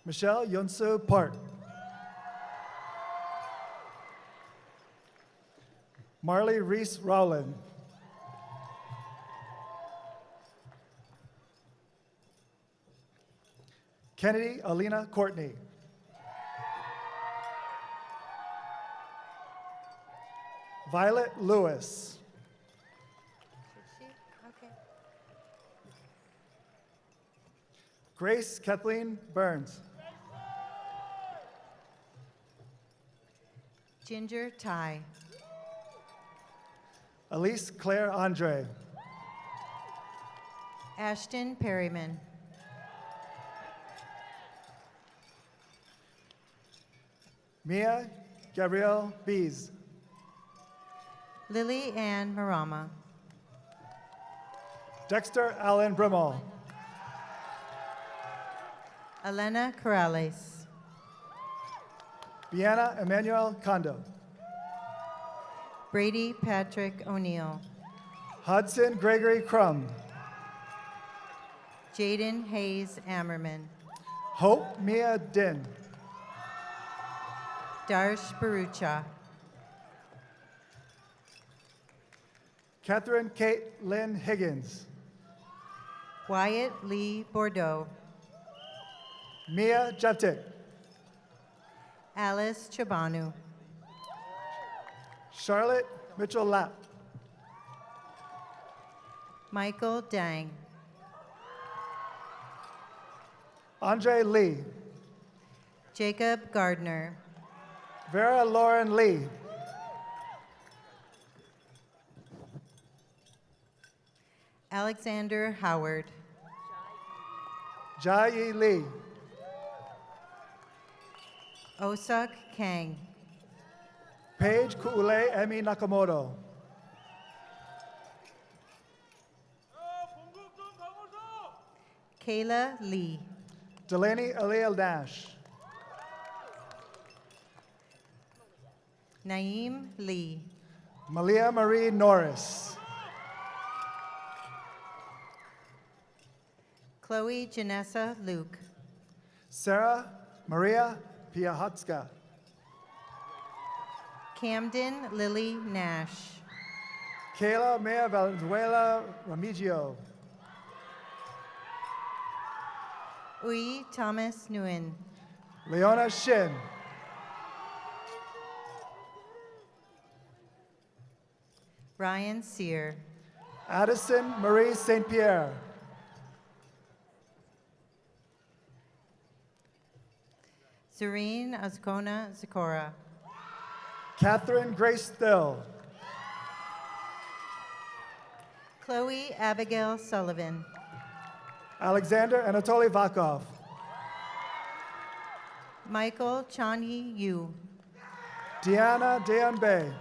S14: Michelle Yonsu Park. Marley Reese Rowland. Kennedy Alina Courtney. Violet Lewis.
S15: Okay.
S14: Grace Kathleen Burns.
S15: Ginger Ty.
S14: Elise Claire Andre.
S15: Ashton Perryman.
S14: Mia Gabrielle Bees.
S15: Lily Ann Marama.
S14: Dexter Allen Brimall.
S15: Elena Corrales.
S14: Bianna Emmanuel Kondo.
S15: Brady Patrick O'Neill.
S14: Hudson Gregory Crum.
S15: Jaden Hayes Ammerman.
S14: Hope Mia Din.
S15: Darsh Barucha.
S14: Catherine Kate Lynn Higgins.
S15: Wyatt Lee Bordeaux.
S14: Mia Jeptic.
S15: Alice Chabanu.
S14: Charlotte Mitchell Lapp.
S15: Michael Dang.
S14: Andre Lee.
S15: Jacob Gardner.
S14: Vera Lauren Lee.
S15: Alexander Howard.
S14: Jai Lee.
S15: Osak Kang.
S14: Paige Kuule Emi Nakamoto.
S15: Kayla Lee.
S14: Delaney Aliel Nash.
S15: Naeem Lee.
S14: Malia Marie Norris.
S15: Chloe Janessa Luke.
S14: Sarah Maria Piahotska.
S15: Camden Lily Nash.
S14: Kayla Mea Valenzuela Remigio.
S15: Ui Thomas Nguyen.
S14: Leona Shin.
S15: Ryan Sear.
S14: Addison Marie St. Pierre.
S15: Zareen Azkona Zakora.
S14: Catherine Grace Thill.
S15: Chloe Abigail Sullivan.
S14: Alexander Anatoly Vakov.
S15: Michael Chanyi Yu.
S14: Deanna Deonbei.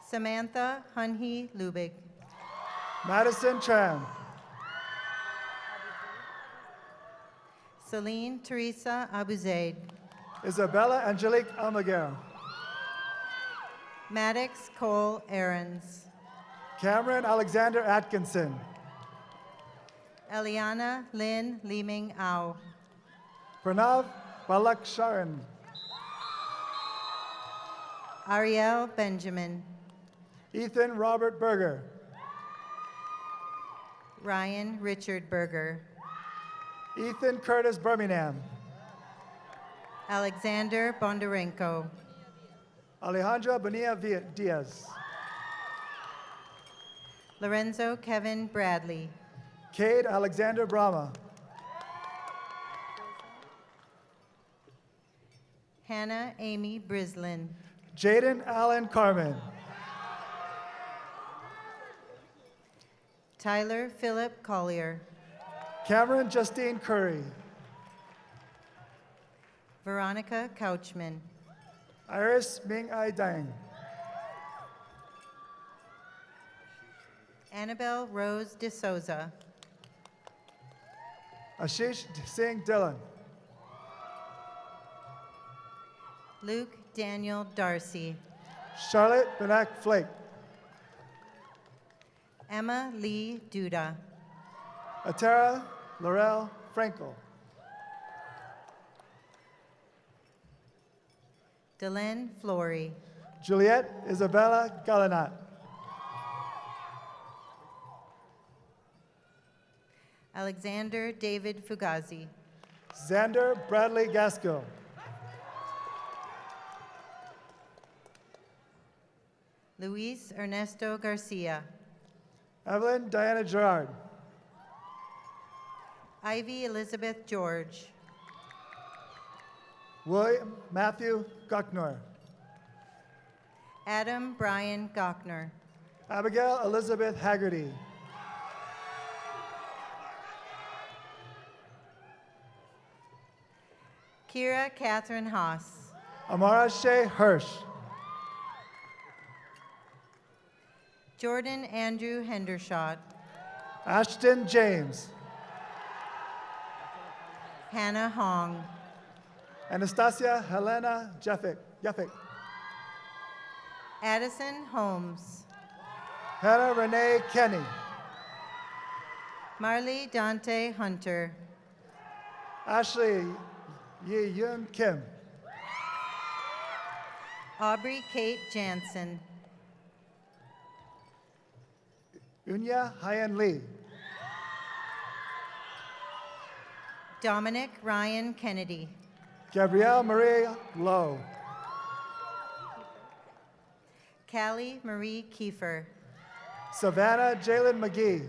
S15: Samantha Hunhee Lubig.
S14: Madison Tran.
S15: Celine Teresa Abuzaid.
S14: Isabella Angelique Almaguer.
S15: Maddox Cole Aarons.
S14: Cameron Alexander Atkinson.
S15: Eliana Lynn Liming Au.
S14: Pranav Balak Sharan.
S15: Ariel Benjamin.
S14: Ethan Robert Berger.
S15: Ryan Richard Berger.
S14: Ethan Curtis Birmingham.
S15: Alexander Bondarenko.
S14: Alejandra Bonilla Diaz.
S15: Lorenzo Kevin Bradley.
S14: Cade Alexander Brahma.
S15: Hannah Amy Brislin.
S14: Jaden Allen Carmen.
S15: Tyler Philip Collier.
S14: Cameron Justine Curry.
S15: Veronica Couchman.
S14: Iris Ming Ai Dang.
S15: Annabelle Rose D'Souza.
S14: Ashish Singh Dillon.
S15: Luke Daniel Darcy.
S14: Charlotte Benak Flake.
S15: Emma Lee Duda.
S14: Atara Laurel Frankel.
S15: Delenn Flory.
S14: Juliette Isabella Galanat.
S15: Alexander David Fugazi.
S14: Xander Bradley Gasco.
S15: Luis Ernesto Garcia.
S14: Evelyn Diana Gerard.
S15: Ivy Elizabeth George.
S14: William Matthew Guckner.
S15: Adam Brian Gochner.
S14: Abigail Elizabeth Haggerty.
S15: Kira Catherine Haas.
S14: Amara Shea Hirsch.
S15: Jordan Andrew Hendershot.
S14: Ashton James.
S15: Hannah Hong.
S14: Anastasia Helena Jeffick.
S15: Addison Holmes.
S14: Hannah Renee Kenny.
S15: Marley Dante Hunter.
S14: Ashley Yi Yun Kim.
S15: Aubrey Kate Jansen.
S14: Unya Hyen Lee.
S15: Dominic Ryan Kennedy.
S14: Gabrielle Marie Lowe.
S15: Callie Marie Kiefer.
S14: Savannah Jalen McGee.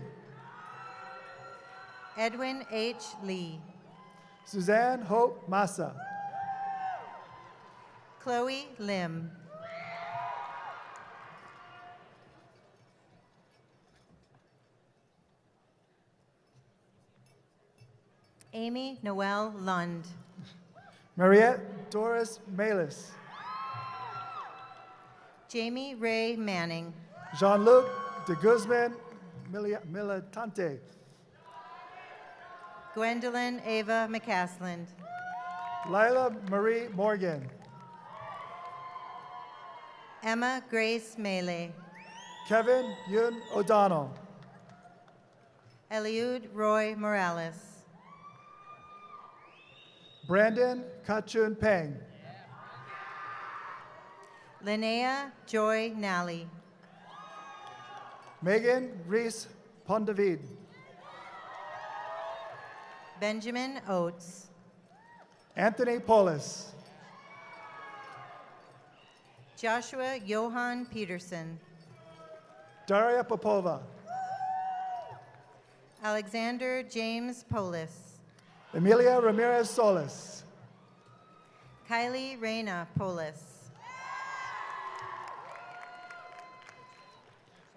S15: Edwin H. Lee.
S14: Suzanne Hope Massa.
S15: Chloe Lim. Amy Noel Lund.
S14: Mariette Doris Malis.
S15: Jamie Ray Manning.
S14: Jean-Luc de Guzman Militante.
S15: Gwendolyn Ava McCasland.
S14: Lila Marie Morgan.
S15: Emma Grace Mele.
S14: Kevin Yun O'Donnell.
S15: Eliud Roy Morales.
S14: Brandon Kachun Peng.
S15: Linnea Joy Nally.
S14: Megan Reese Pondavid.
S15: Benjamin Oates.
S14: Anthony Polis.
S15: Joshua Johan Peterson.
S14: Daria Popova.
S15: Alexander James Polis.
S14: Emilia Ramirez Solis.
S15: Kylie Reyna Polis.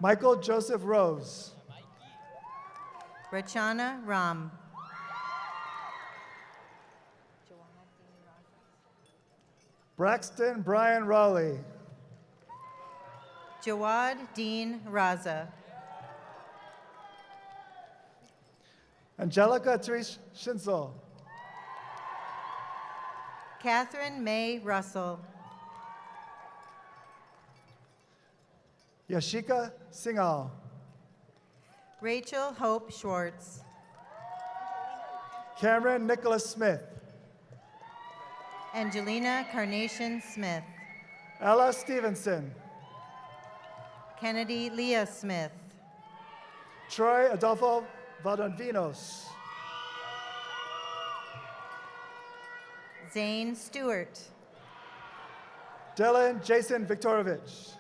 S14: Michael Joseph Rose.
S15: Rachana Ram.
S14: Braxton Brian Rowley.
S15: Jawad Dean Raza.
S14: Angelica Trish Shinsel.
S15: Catherine May Russell.
S14: Yashika Singhal.
S15: Rachel Hope Schwartz.
S14: Cameron Nicholas Smith.
S15: Angelina Carnation Smith.
S14: Ella Stevenson.
S15: Kennedy Leah Smith.
S14: Troy Adolfo Valdovinos.
S15: Zane Stewart.
S14: Dylan Jason Viktorovich.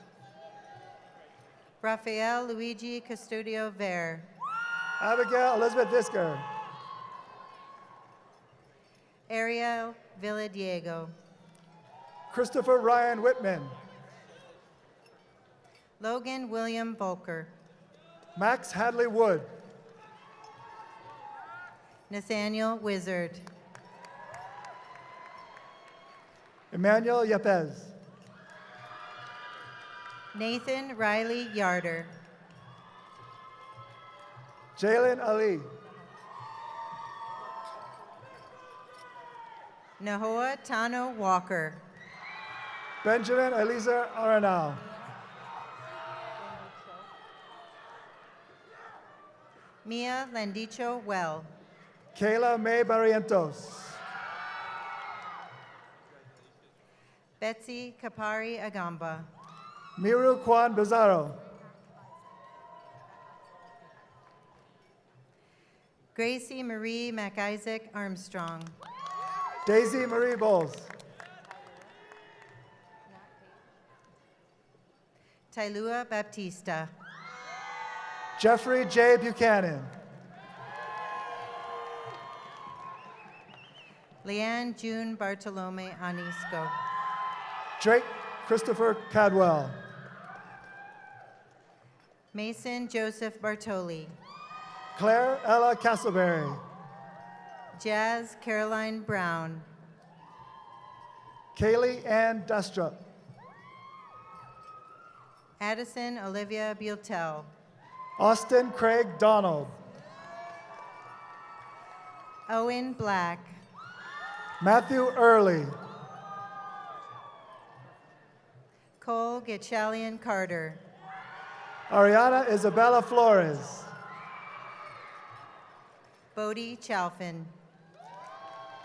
S15: Rafael Luigi Custodio Ver.
S14: Abigail Elizabeth Visker.
S15: Ariel Villadiego.
S14: Christopher Ryan Whitman.
S15: Logan William Volker.
S14: Max Hadley Wood.
S15: Nathaniel Wizard.
S14: Emmanuel Yepez.
S15: Nathan Riley Yarder.
S14: Jalen Ali.
S15: Nahoa Tano Walker.
S14: Benjamin Eliezer Arenal.
S15: Mia Landicho Well.
S14: Kayla May Barrientos.
S15: Betsy Kapari Agamba.
S14: Miru Kwan Bizarro.
S15: Gracie Marie McIsaac Armstrong.
S14: Daisy Marie Bowles.
S15: Tailua Baptista.
S14: Jeffrey J. Buchanan.
S15: Leanne June Bartolome Anisco.
S14: Drake Christopher Cadwell.
S15: Mason Joseph Bartoli.
S14: Claire Ella Castleberry.
S15: Jazz Caroline Brown.
S14: Kaylee Ann Destra.
S15: Addison Olivia Butel.
S14: Austin Craig Donald.
S15: Owen Black.
S14: Matthew Early.
S15: Cole Getchalian Carter.
S14: Ariana Isabella Flores.
S15: Bodie Chalfin.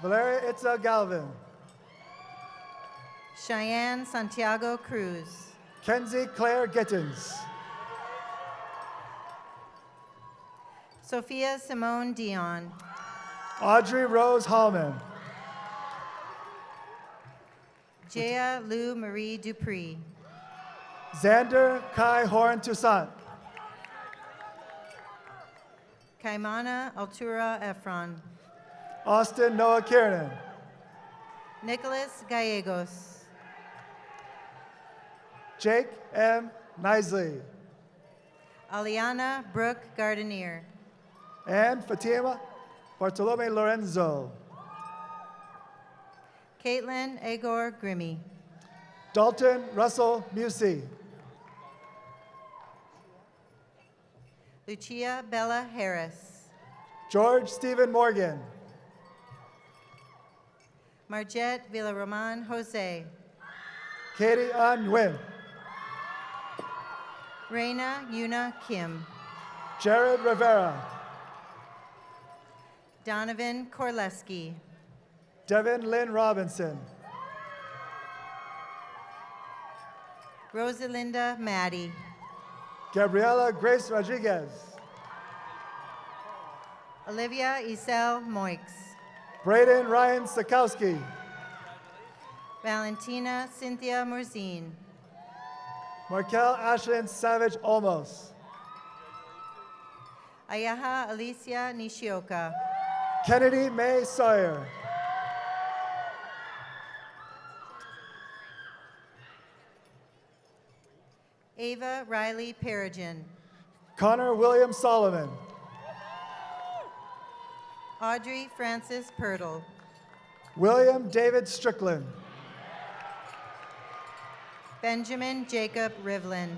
S14: Valeria Itza Galvin.
S15: Cheyenne Santiago Cruz.
S14: Kenzie Claire Gittins.
S15: Sophia Simone Dion.
S14: Audrey Rose Hallman.
S15: Jaya Lou Marie Dupree.
S14: Xander Kai Horn Toussaint.
S15: Kaimana Altura Efron.
S14: Austin Noah Kiernan.
S15: Nicholas Gallegos.
S14: Jake M. Nisley.
S15: Aliana Brooke Gardenier.
S14: And Fatima Bartolome Lorenzo.
S15: Caitlin Agor Grimmy.
S14: Dalton Russell Musey.
S15: Lucia Bella Harris.
S14: George Stephen Morgan.
S15: Margette Villaroman Jose.
S14: Katie An Nguyen.
S15: Reina Yuna Kim.
S14: Jared Rivera.
S15: Donovan Korleski.
S14: Devin Lynn Robinson.
S15: Rosalinda Maddie.
S14: Gabriela Grace Rodriguez.
S15: Olivia Isel Moix.
S14: Braden Ryan Sakowski.
S15: Valentina Cynthia Morzine.
S14: Markel Ashlyn Savage Olmos.
S15: Ayaha Alicia Nishioka.
S14: Kennedy May Sawyer.
S15: Ava Riley Perigin.
S14: Connor William Solomon.
S15: Audrey Francis Pirtle.
S14: William David Strickland.
S15: Benjamin Jacob Rivlin.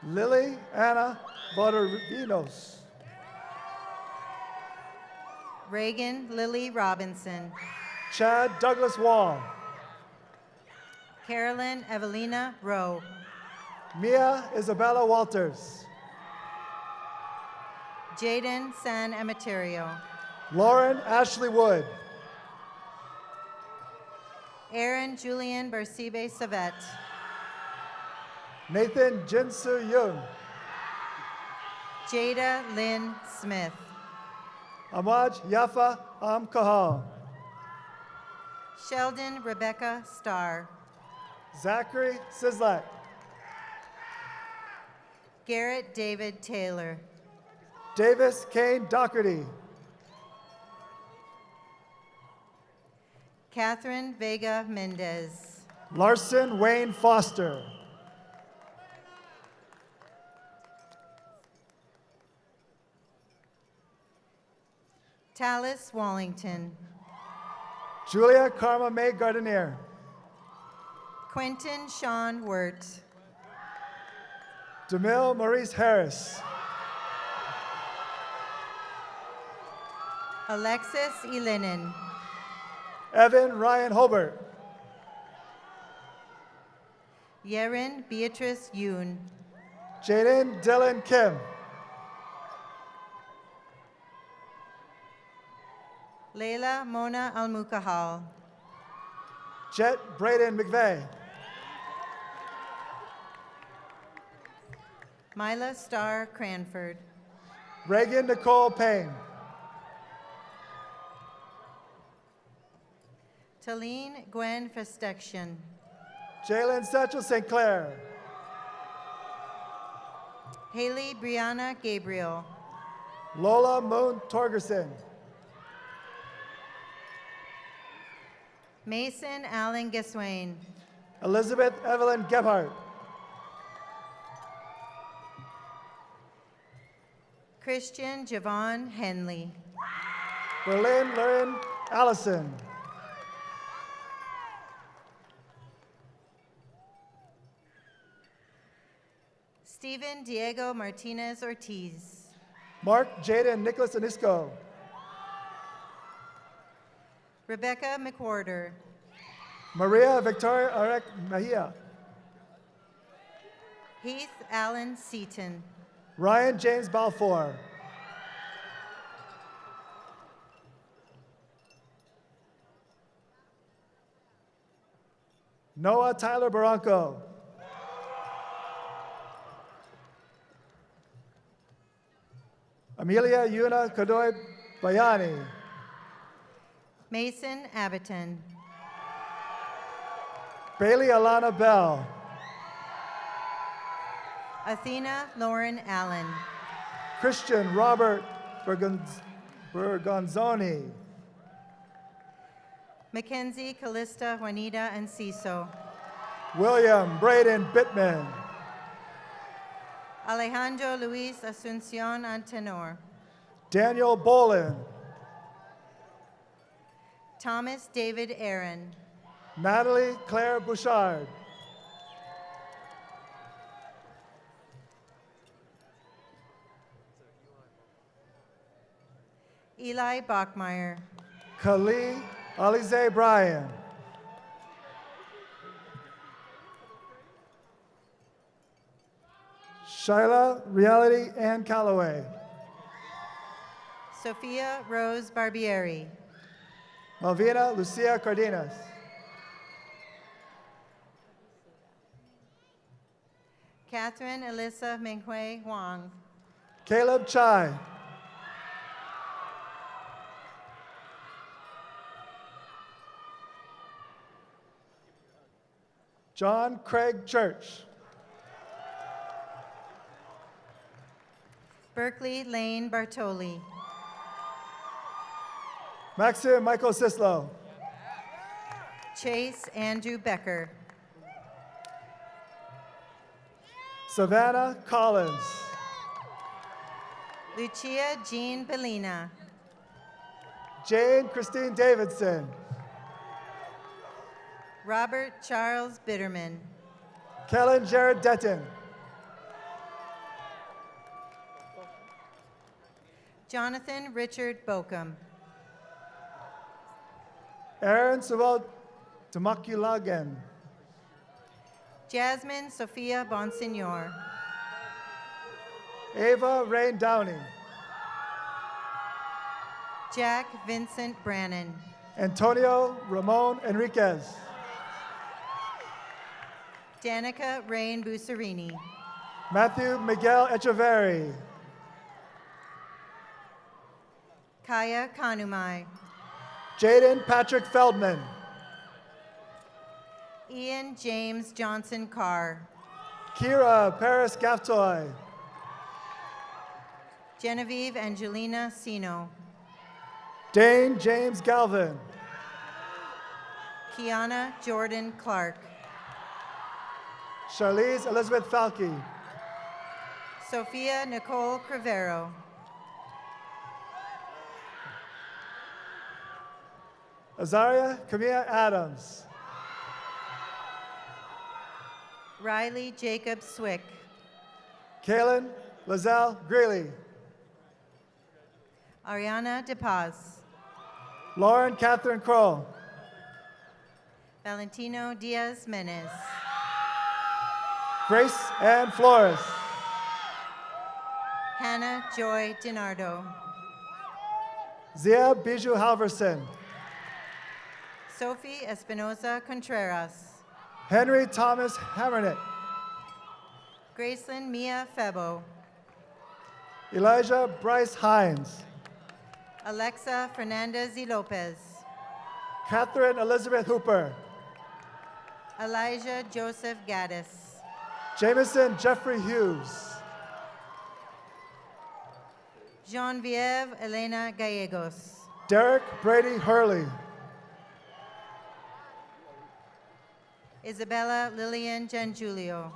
S14: Lily Anna Botorvinos.
S15: Reagan Lily Robinson.
S14: Chad Douglas Wall.
S15: Carolyn Evelina Rowe.
S14: Mia Isabella Walters.
S15: Jaden San Emeterio.
S14: Lauren Ashley Wood.
S15: Aaron Julian Barcibe Savet.
S14: Nathan Jinsu Yoon.
S15: Jada Lynn Smith.
S14: Amaj Yafa Kahal.
S15: Sheldon Rebecca Starr.
S14: Zachary Sislak.
S15: Garrett David Taylor.
S14: Davis Kane Doherty.
S15: Catherine Vega Mendez.
S14: Larson Wayne Foster.
S15: Talis Wallington.
S14: Julia Karma May Gardenier.
S15: Quentin Sean Wirt.
S14: Demille Maurice Harris.
S15: Alexis Elinin.
S14: Evan Ryan Hobart.
S15: Yerin Beatrice Yoon.
S14: Jaden Dylan Kim.
S15: Leila Mona Almukahal.
S14: Jet Braden McVeigh.
S15: Mila Starr Cranford.
S14: Reagan Nicole Payne.
S15: Talene Gwen Festection.
S14: Jalen Satchel St. Clair.
S15: Haley Brianna Gabriel.
S14: Lola Moon Torgerson.
S15: Mason Allen Geswain.
S14: Elizabeth Evelyn Gebhardt.
S15: Christian Javon Henley.
S14: Berlin Lauren Allison.
S15: Stephen Diego Martinez Ortiz.
S14: Mark Jaden Nicholas Anisco.
S15: Rebecca McWhorter.
S14: Maria Victoria Arek Mejia.
S15: Heath Allen Seaton.
S14: Ryan James Balfour. Noah Tyler Barranco. Amelia Yuna Kadoy Bayani.
S15: Mason Abbott,on
S14: Bailey Alana Bell.
S15: Athena Lauren Allen.
S14: Christian Robert Bergonzoni.
S15: Mackenzie Callista Juanita Enciso.
S14: William Braden Bittman.
S15: Alejandro Luis Asuncion Antenor.
S14: Daniel Bolin.
S15: Thomas David Aaron.
S14: Natalie Claire Bouchard.
S15: Eli Bachmeyer.
S14: Khalid Alize Bryan. Shyla Reality Ann Calloway.
S15: Sophia Rose Barbieri.
S14: Malvina Lucia Cardenas.
S15: Catherine Alyssa Menghui Huang.
S14: Caleb Chai. John Craig Church.
S15: Berkeley Lane Bartoli.
S14: Maxim Michael Sislo.
S15: Chase Andrew Becker.
S14: Savannah Collins.
S15: Lucia Jean Bellina.
S14: Jane Christine Davidson.
S15: Robert Charles Bitterman.
S14: Kellen Jared Detton.
S15: Jonathan Richard Bokum.
S14: Aaron Sewell Tamakulagan.
S15: Jasmine Sophia Bonsignor.
S14: Ava Rain Downey.
S15: Jack Vincent Brannon.
S14: Antonio Ramon Enriquez.
S15: Danica Rain Busserini.
S14: Matthew Miguel Echeverry.
S15: Kaya Kanumai.
S14: Jaden Patrick Feldman.
S15: Ian James Johnson Carr.
S14: Kira Paris Gaftoy.
S15: Genevieve Angelina Sino.
S14: Dane James Galvin.
S15: Kiana Jordan Clark.
S14: Charlize Elizabeth Falke.
S15: Sophia Nicole Crivero.
S14: Azaria Camilla Adams.
S15: Riley Jacob Swick.
S14: Kaylin Lazelle Greeley.
S15: Ariana DePaz.
S14: Lauren Catherine Kroll.
S15: Valentino Diaz Menes.
S14: Grace Ann Flores.
S15: Hannah Joy DiNardo.
S14: Zia Bijou Halverson.
S15: Sophie Espinoza Contreras.
S14: Henry Thomas Hammernick.
S15: Gracelyn Mia Febo.
S14: Elijah Bryce Hines.
S15: Alexa Fernandez y Lopez.
S14: Catherine Elizabeth Hooper.
S15: Elijah Joseph Gaddis.
S14: Jameson Jeffrey Hughes.
S15: Genevieve Elena Gallegos.
S14: Derek Brady Hurley.
S15: Isabella Lillian Giangiulio.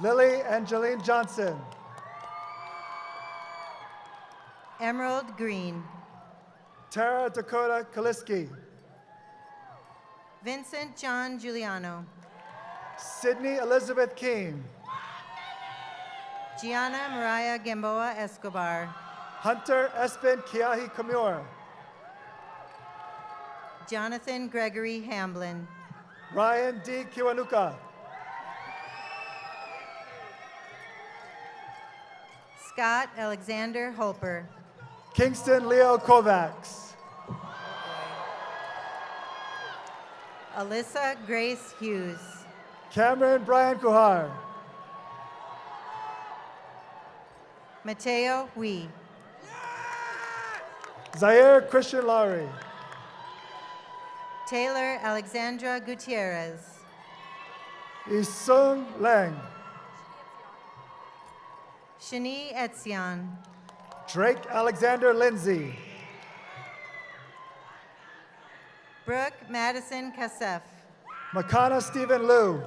S14: Lily Angeline Johnson.
S15: Emerald Green.
S14: Tara Dakota Kaliski.
S15: Vincent John Giuliano.
S14: Sydney Elizabeth Keene.
S15: Gianna Mariah Gamboa Escobar.
S14: Hunter Espen Kiahi Kamura.
S15: Jonathan Gregory Hamblin.
S14: Ryan D. Kiwanuka.
S15: Scott Alexander Holper.
S14: Kingston Leo Kovacs.
S15: Alyssa Grace Hughes.
S14: Cameron Brian Kuhar.
S15: Mateo Wee.
S14: Zaire Christian Lowry.
S15: Taylor Alexandra Gutierrez.
S14: Isung Lang.
S15: Shani Etzion.
S14: Drake Alexander Lindsay.
S15: Brooke Madison Kasef.
S14: Makana Stephen Liu.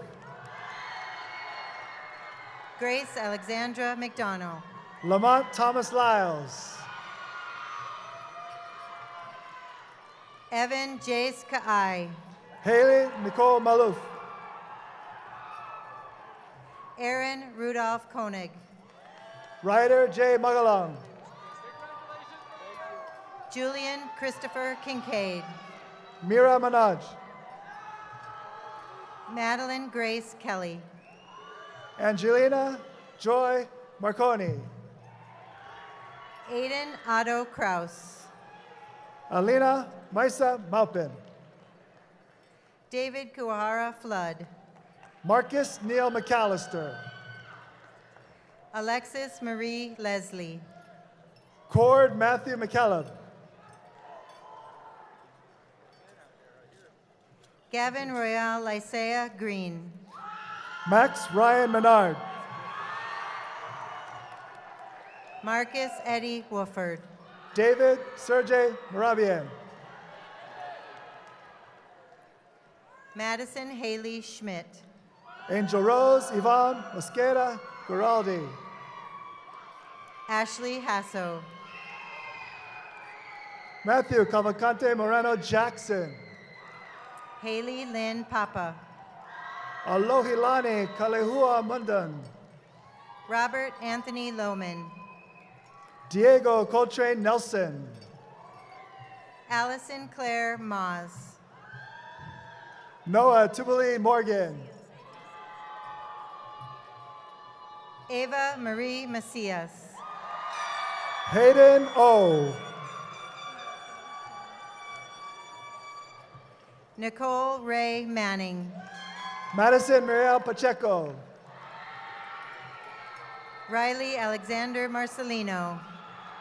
S15: Grace Alexandra McDonald.
S14: Lamont Thomas Lyles.
S15: Evan Jace Ka'ai.
S14: Haley Nicole Malouf.
S15: Aaron Rudolph Koenig.
S14: Ryder J. Magalong.
S15: Julian Christopher Kincaid.
S14: Mira Manaj.
S15: Madeline Grace Kelly.
S14: Angelina Joy Marconi.
S15: Aiden Otto Kraus.
S14: Alina Maisa Maupin.
S15: David Kuahara Flood.
S14: Marcus Neil McAllister.
S15: Alexis Marie Leslie.
S14: Cord Matthew McCallum.
S15: Gavin Royale Lysea Green.
S14: Max Ryan Menard.
S15: Marcus Eddie Wooford.
S14: David Sergey Morabian.
S15: Madison Haley Schmidt.
S14: Angel Rose Yvonne Mosqueda Giraldi.
S15: Ashley Hasso.
S14: Matthew Cavalcante Moreno Jackson.
S15: Haley Lynn Papa.
S14: Alohilani Kalehua Mundan.
S15: Robert Anthony Lohman.
S14: Diego Coltrane Nelson.
S15: Allison Claire Moz.
S14: Noah Tubuline Morgan.
S15: Ava Marie Macias.
S14: Hayden O.
S15: Nicole Ray Manning.
S14: Madison Muriel Pacheco.
S15: Riley Alexander Marcelino.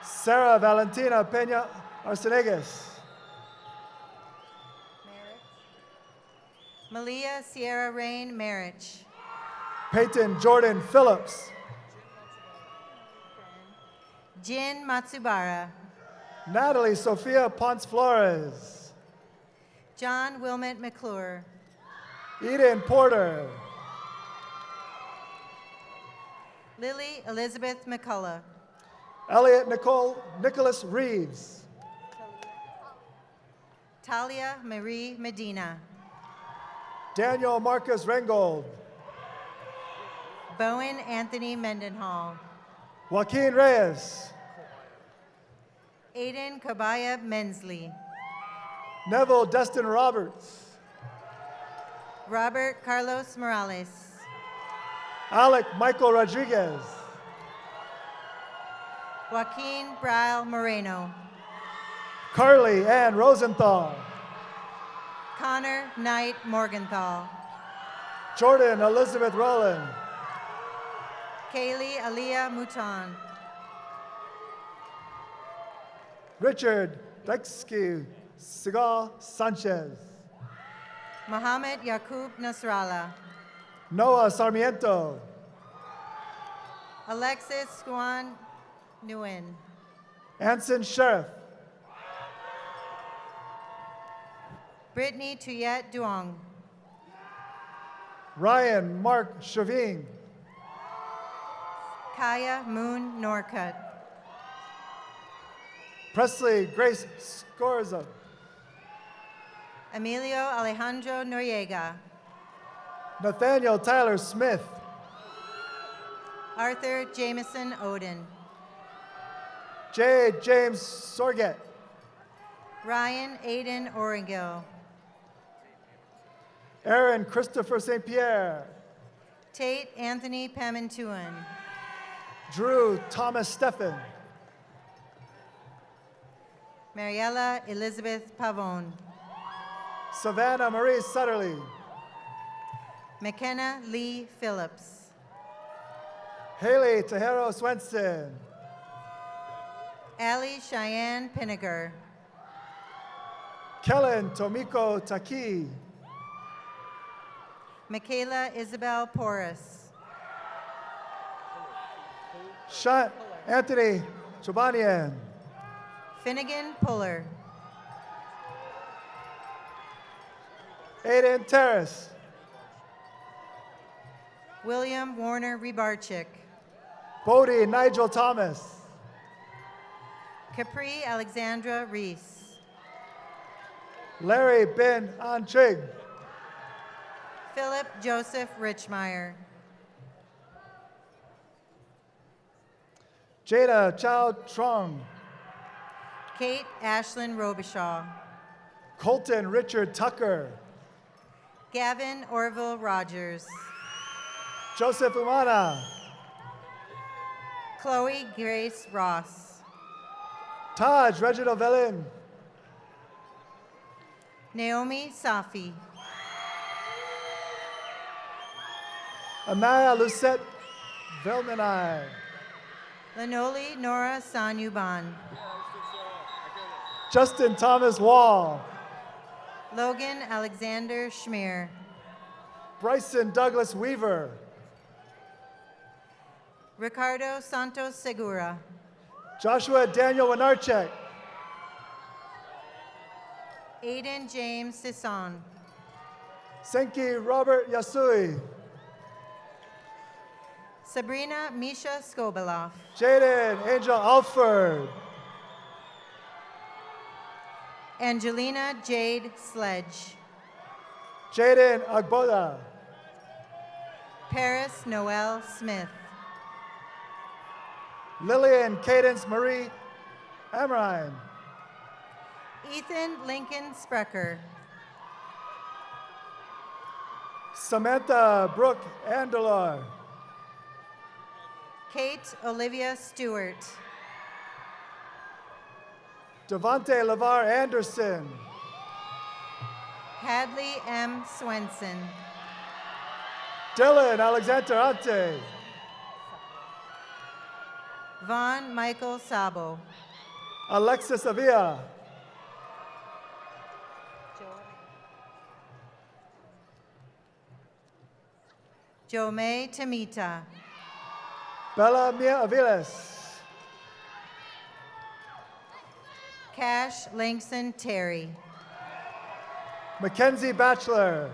S14: Sarah Valentina Peña Arcenegas.
S15: Malia Sierra Rain Marich.
S14: Peyton Jordan Phillips.
S15: Jin Matsubara.
S14: Natalie Sofia Ponce Flores.
S15: John Wilmot McClure.
S14: Eden Porter.
S15: Lily Elizabeth McCullough.
S14: Elliot Nicholas Reeves.
S15: Talia Marie Medina.
S14: Daniel Marcus Rengold.
S15: Bowen Anthony Mendenhall.
S14: Joaquin Reyes.
S15: Aiden Kabaya Mensley.
S14: Neville Destin Roberts.
S15: Robert Carlos Morales.
S14: Alec Michael Rodriguez.
S15: Joaquin Braille Moreno.
S14: Carly Ann Rosenthal.
S15: Connor Knight Morgenthal.
S14: Jordan Elizabeth Rowland.
S15: Kaylee Aliyah Mouton.
S14: Richard Dexky Sigal Sanchez.
S15: Mohammed Yaqub Nasrallah.
S14: Noah Sarmiento.
S15: Alexis Guan Nguyen.
S14: Anson Sheriff.
S15: Brittany Tuyet Duong.
S14: Ryan Mark Chavin.
S15: Kaya Moon Norcut.
S14: Presley Grace Scorza.
S15: Emilio Alejandro Noriega.
S14: Nathaniel Tyler Smith.
S15: Arthur Jameson Oden.
S14: J. James Sorget.
S15: Ryan Aiden Orengill.
S14: Aaron Christopher St. Pierre.
S15: Tate Anthony Pamantuan.
S14: Drew Thomas Steffen.
S15: Mariella Elizabeth Pavone.
S14: Savannah Marie Sutterly.
S15: McKenna Lee Phillips.
S14: Haley Tejero Swenson.
S15: Allie Cheyenne Pinniger.
S14: Kellen Tomiko Taki.
S15: Michaela Isabel Porras.
S14: Shant Anthony Chobanian.
S15: Finnegan Puller.
S14: Aiden Terrace.
S15: William Warner Rebarchik.
S14: Bodie Nigel Thomas.
S15: Capri Alexandra Reese.
S14: Larry Ben Antrig.
S15: Philip Joseph Richmeyer.
S14: Jada Chow Trong.
S15: Kate Ashlyn Robichaud.
S14: Colton Richard Tucker.
S15: Gavin Orville Rogers.
S14: Joseph Umana.
S15: Chloe Grace Ross.
S14: Taj Reginald Velin.
S15: Naomi Safi.
S14: Amaya Lucette Velmanai.
S15: Lanoli Nora Sanyuban.
S14: Justin Thomas Wall.
S15: Logan Alexander Schmier.
S14: Bryson Douglas Weaver.
S15: Ricardo Santos Segura.
S14: Joshua Daniel Winarchek.
S15: Aiden James Sisson.
S14: Senki Robert Yasui.
S15: Sabrina Misha Skobeloff.
S14: Jaden Angel Alford.
S15: Angelina Jade Sledge.
S14: Jaden Agboda.
S15: Paris Noel Smith.
S14: Lillian Cadence Marie Amrine.
S15: Ethan Lincoln Sprecher.
S14: Samantha Brooke Andelor.
S15: Kate Olivia Stewart.
S14: Devontae LeVar Anderson.
S15: Hadley M. Swenson.
S14: Dylan Alexander Ante.
S15: Vaughn Michael Sabo.
S14: Alexis Avila.
S15: Jome Tamita.
S14: Bella Mia Aviles.
S15: Cash Langston Terry.
S14: Mackenzie Batchelor.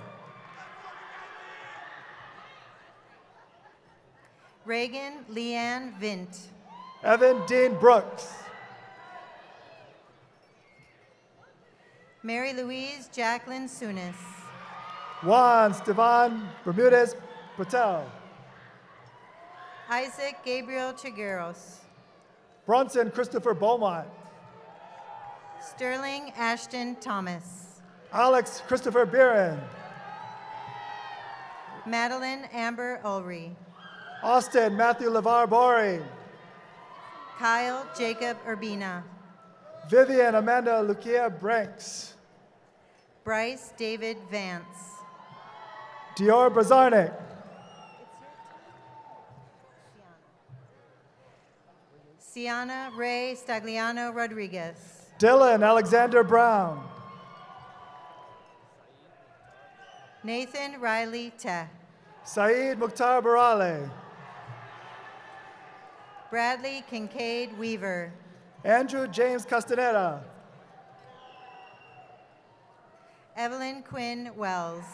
S15: Reagan Leanne Vint.
S14: Evan Dean Brooks.
S15: Mary Louise Jacqueline Sunis.
S14: Juan Stevan Bermudez Patel.
S15: Isaac Gabriel Chigueros.
S14: Bronson Christopher Beaumont.
S15: Sterling Ashton Thomas.
S14: Alex Christopher Biren.
S15: Madeline Amber Ulrey.
S14: Austin Matthew LeVar Bori.
S15: Kyle Jacob Urbina.
S14: Vivian Amanda Lucia Branks.
S15: Bryce David Vance.
S14: Dior Brazarnik.
S15: Sienna Ray Stagliano Rodriguez.
S14: Dylan Alexander Brown.
S15: Nathan Riley Teh.
S14: Saeed Mukhtar Barale.
S15: Bradley Kincaid Weaver.
S14: Andrew James Castaneda.
S15: Evelyn Quinn Wells.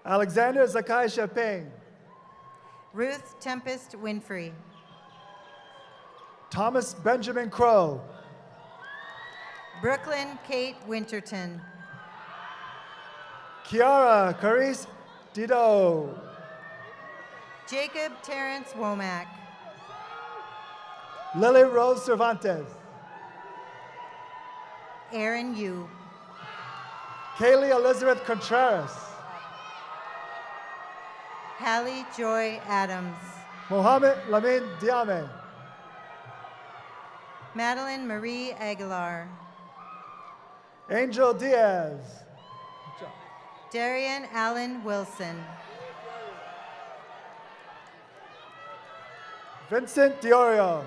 S14: Alexander Zakai Chapin.
S15: Ruth Tempest Winfrey.
S14: Thomas Benjamin Crow.
S15: Brooklyn Kate Winterton.
S14: Kiara Carice Dido.
S15: Jacob Terrence Womack.
S14: Lily Rose Cervantes.
S15: Aaron Yu.
S14: Kaylee Elizabeth Contreras.
S15: Hallie Joy Adams.
S14: Mohammed Lamin Diame.
S15: Madeline Marie Aguilar.
S14: Angel Diaz.
S15: Darian Allen Wilson.
S14: Vincent Diorio.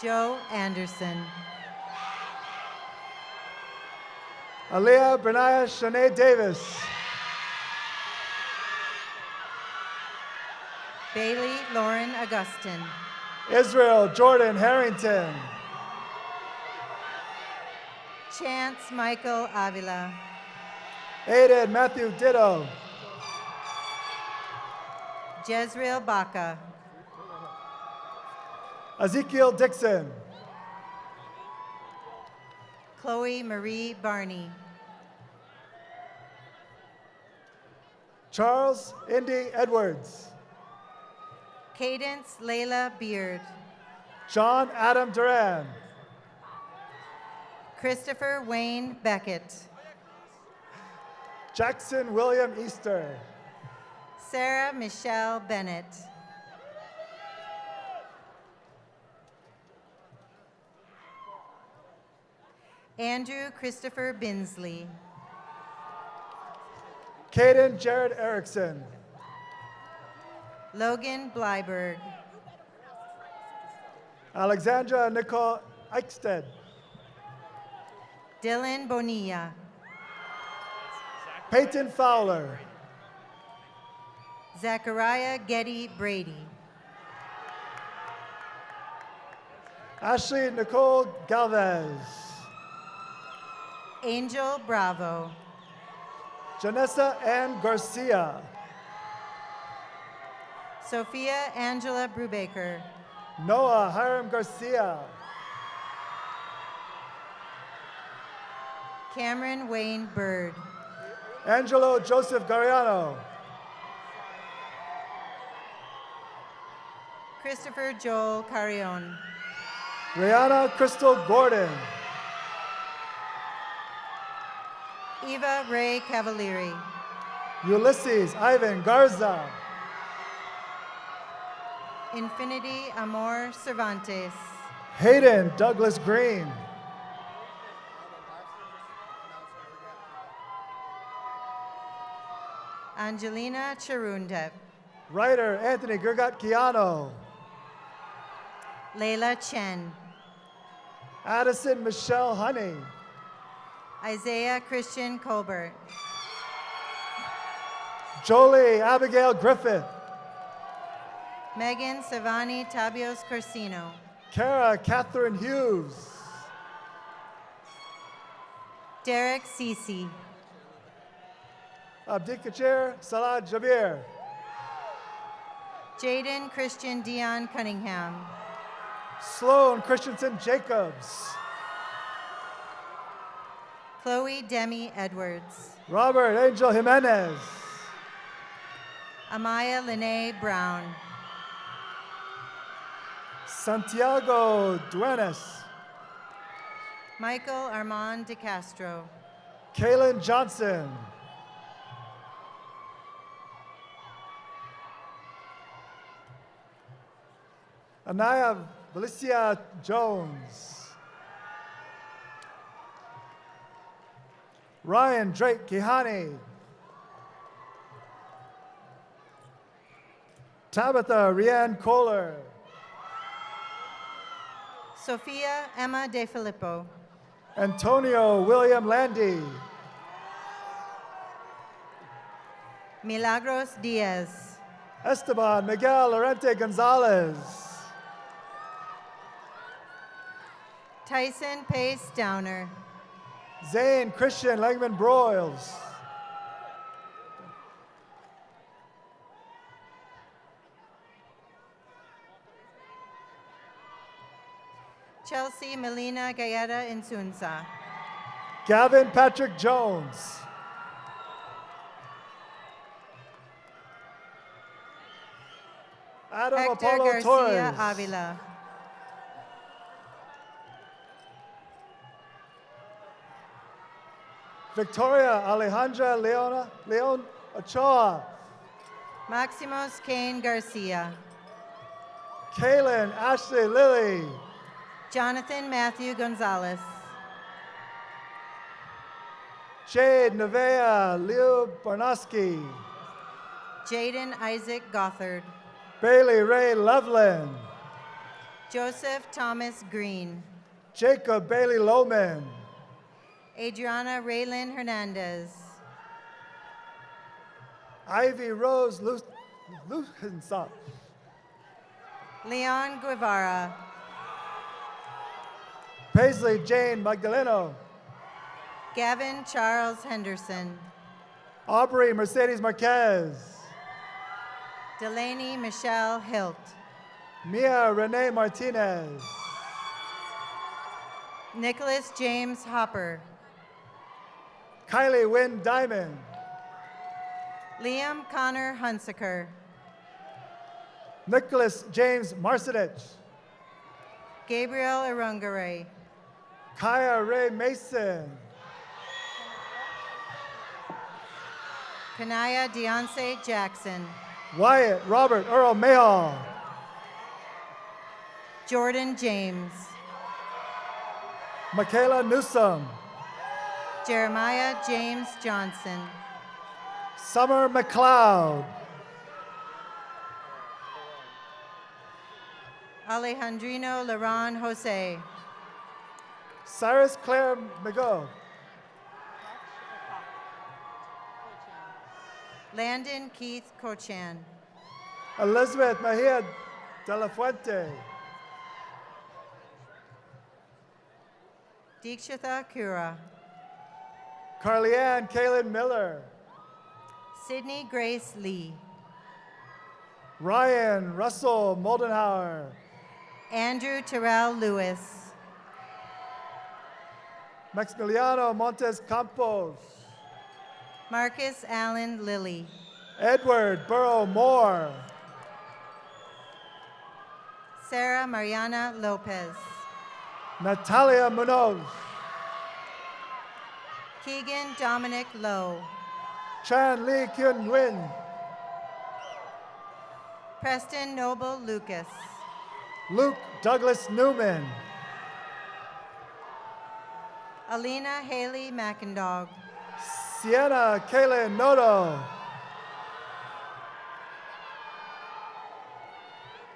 S15: Joe Anderson.
S14: Aliyah Brenaya Shanae Davis.
S15: Bailey Lauren Augustin.
S14: Israel Jordan Harrington.
S15: Chance Michael Avila.
S14: Aiden Matthew Ditto.
S15: Jezreel Baca.
S14: Ezekiel Dixon.
S15: Chloe Marie Barney.
S14: Charles Indy Edwards.
S15: Cadence Layla Beard.
S14: John Adam Duran.
S15: Christopher Wayne Beckett.
S14: Jackson William Easter.
S15: Sarah Michelle Bennett. Andrew Christopher Binsley.
S14: Caden Jared Erickson.
S15: Logan Blyberg.
S14: Alexandra Nicole Eichsted.
S15: Dylan Bonilla.
S14: Peyton Fowler.
S15: Zachariah Getty Brady.
S14: Ashley Nicole Galvez.
S15: Angel Bravo.
S14: Janessa Ann Garcia.
S15: Sophia Angela Brubaker.
S14: Noah Hiram Garcia.
S15: Cameron Wayne Bird.
S14: Angelo Joseph Gariano.
S15: Christopher Joel Carrion.
S14: Rihanna Crystal Gordon.
S15: Eva Ray Cavalieri.
S14: Ulysses Ivan Garza.
S15: Infinity Amor Cervantes.
S14: Hayden Douglas Green.
S15: Angelina Charundev.
S14: Writer Anthony Gurgat Kiano.
S15: Layla Chen.
S14: Addison Michelle Honey.
S15: Isaiah Christian Colbert.
S14: Jolie Abigail Griffith.
S15: Megan Savani Tabios Corsino.
S14: Kara Catherine Hughes.
S15: Derek Cece.
S14: Abdikachir Salah Jabir.
S15: Jaden Christian Dion Cunningham.
S14: Sloan Christensen Jacobs.
S15: Chloe Demi Edwards.
S14: Robert Angel Jimenez.
S15: Amaya Lene Brown.
S14: Santiago Duenes.
S15: Michael Armand De Castro.
S14: Kaylin Johnson. Anaya Valicia Jones. Ryan Drake Kihani. Tabitha Rianne Kohler.
S15: Sophia Emma De Filippo.
S14: Antonio William Landy.
S15: Milagros Diaz.
S14: Esteban Miguel Lorente Gonzalez.
S15: Tyson Pace Downer.
S14: Zane Christian Langman Broyles.
S15: Chelsea Melina Galleta Insunza.
S14: Gavin Patrick Jones. Adam
S15: Hector
S14: Apollo
S15: Garcia
S14: Torres.
S15: Avila.
S14: Victoria Alejandra Leon Ochoa.
S15: Maximos Kane Garcia.
S14: Kaylin Ashley Lilly.
S15: Jonathan Matthew Gonzalez.
S14: Jade Nevea Leo Barnoski.
S15: Jaden Isaac Gothard.
S14: Bailey Ray Loveland.
S15: Joseph Thomas Green.
S14: Jacob Bailey Lohman.
S15: Adriana Raylin Hernandez.
S14: Ivy Rose Lucensa.
S15: Leon Guevara.
S14: Paisley Jane Magdaleno.
S15: Gavin Charles Henderson.
S14: Aubrey Mercedes Marquez.
S15: Delaney Michelle Hilt.
S14: Mia Renee Martinez.
S15: Nicholas James Hopper.
S14: Kylie Wynn Diamond.
S15: Liam Connor Hunsaker.
S14: Nicholas James Marcinich.
S15: Gabriel Irungaray.
S14: Kaya Ray Mason.
S15: Kanaya Deonce Jackson.
S14: Wyatt Robert Earl Mayhall.
S15: Jordan James.
S14: Michaela Newsom.
S15: Jeremiah James Johnson.
S14: Summer McLeod.
S15: Alejandrino Laron Jose.
S14: Cyrus Claire McGough.
S15: Landon Keith Cochan.
S14: Elizabeth Mejia de la Fuente.
S15: Dikshitha Kura.
S14: Carly-Ann Kaylin Miller.
S15: Sydney Grace Lee.
S14: Ryan Russell Moldenhauer.
S15: Andrew Terrell Lewis.
S14: Maximiliano Montes Campos.
S15: Marcus Allen Lilly.
S14: Edward Burrow Moore.
S15: Sarah Mariana Lopez.
S14: Natalia Munoz.
S15: Keegan Dominic Lowe.
S14: Chan Lee Kyun Nguyen.
S15: Preston Noble Lucas.
S14: Luke Douglas Newman.
S15: Alina Haley McIndog.
S14: Sienna Kaylin Noto.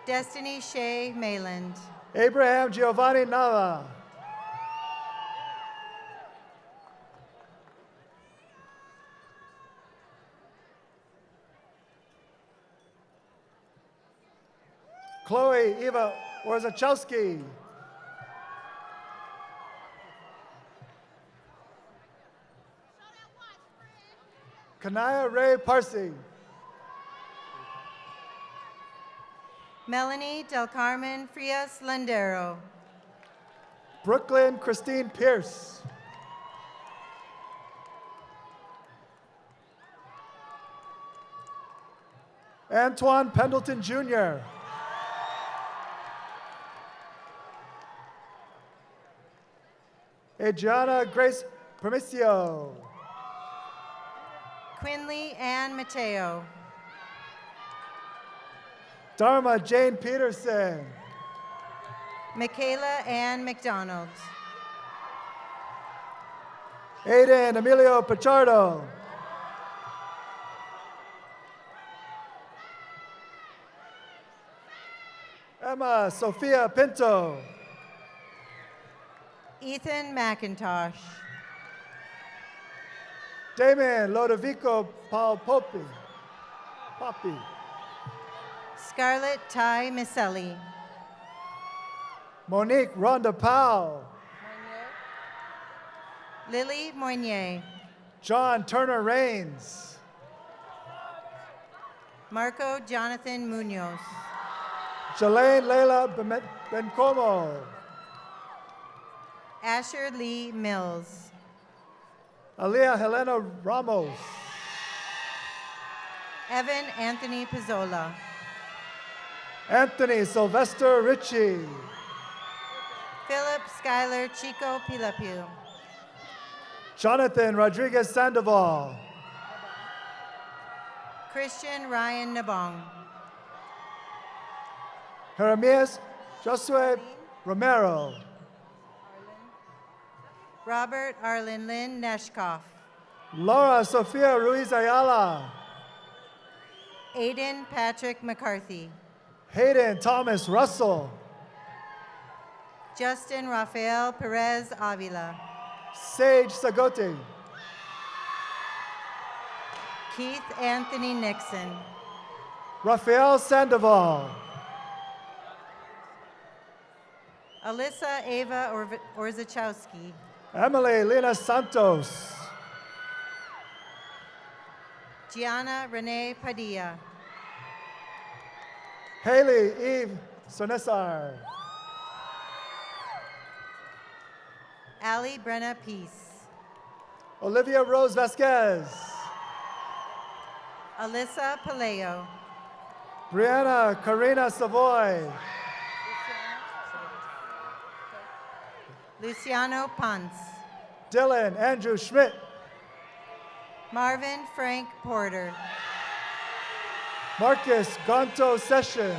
S15: Destiny Shea Mayland.
S14: Abraham Giovanni Nava. Chloe Eva Orzachowski. Kanaya Ray Parsi.
S15: Melanie Del Carmen Frias Landero.
S14: Brooklyn Christine Pierce. Antoine Pendleton Jr. Adriana Grace Permisio.
S15: Quinley Ann Mateo.
S14: Dharma Jane Peterson.
S15: Michaela Ann McDonald.
S14: Aiden Emilio Pichardo. Emma Sophia Pinto.
S15: Ethan McIntosh.
S14: Damon Lodovico Paul Poppy.
S15: Scarlett Ty Miselli.
S14: Monique Rhonda Powell.
S15: Lily Moynier.
S14: John Turner Rains.
S15: Marco Jonathan Munoz.
S14: Jelaine Leila Bencomo.
S15: Asher Lee Mills.
S14: Aliyah Helena Ramos.
S15: Evan Anthony Pizzola.
S14: Anthony Sylvester Ritchie.
S15: Philip Schuyler Chico Pilapiu.
S14: Jonathan Rodriguez Sandoval.
S15: Christian Ryan Nabong.
S14: Jeremias Josue Romero.
S15: Robert Arlen Lynn Neshkoff.
S14: Laura Sofia Ruiz Ayala.
S15: Aiden Patrick McCarthy.
S14: Hayden Thomas Russell.
S15: Justin Rafael Perez Avila.
S14: Sage Sagote.
S15: Keith Anthony Nixon.
S14: Rafael Sandoval.
S15: Alyssa Ava Orzachowski.
S14: Emily Lena Santos.
S15: Gianna Renee Padilla.
S14: Haley Eve Sonesar.
S15: Ali Brenna Peace.
S14: Olivia Rose Vasquez.
S15: Alyssa Paleo.
S14: Brianna Karina Savoy.
S15: Luciano Ponce.
S14: Dylan Andrew Schmidt.
S15: Marvin Frank Porter.
S14: Marcus Gonto Sessions.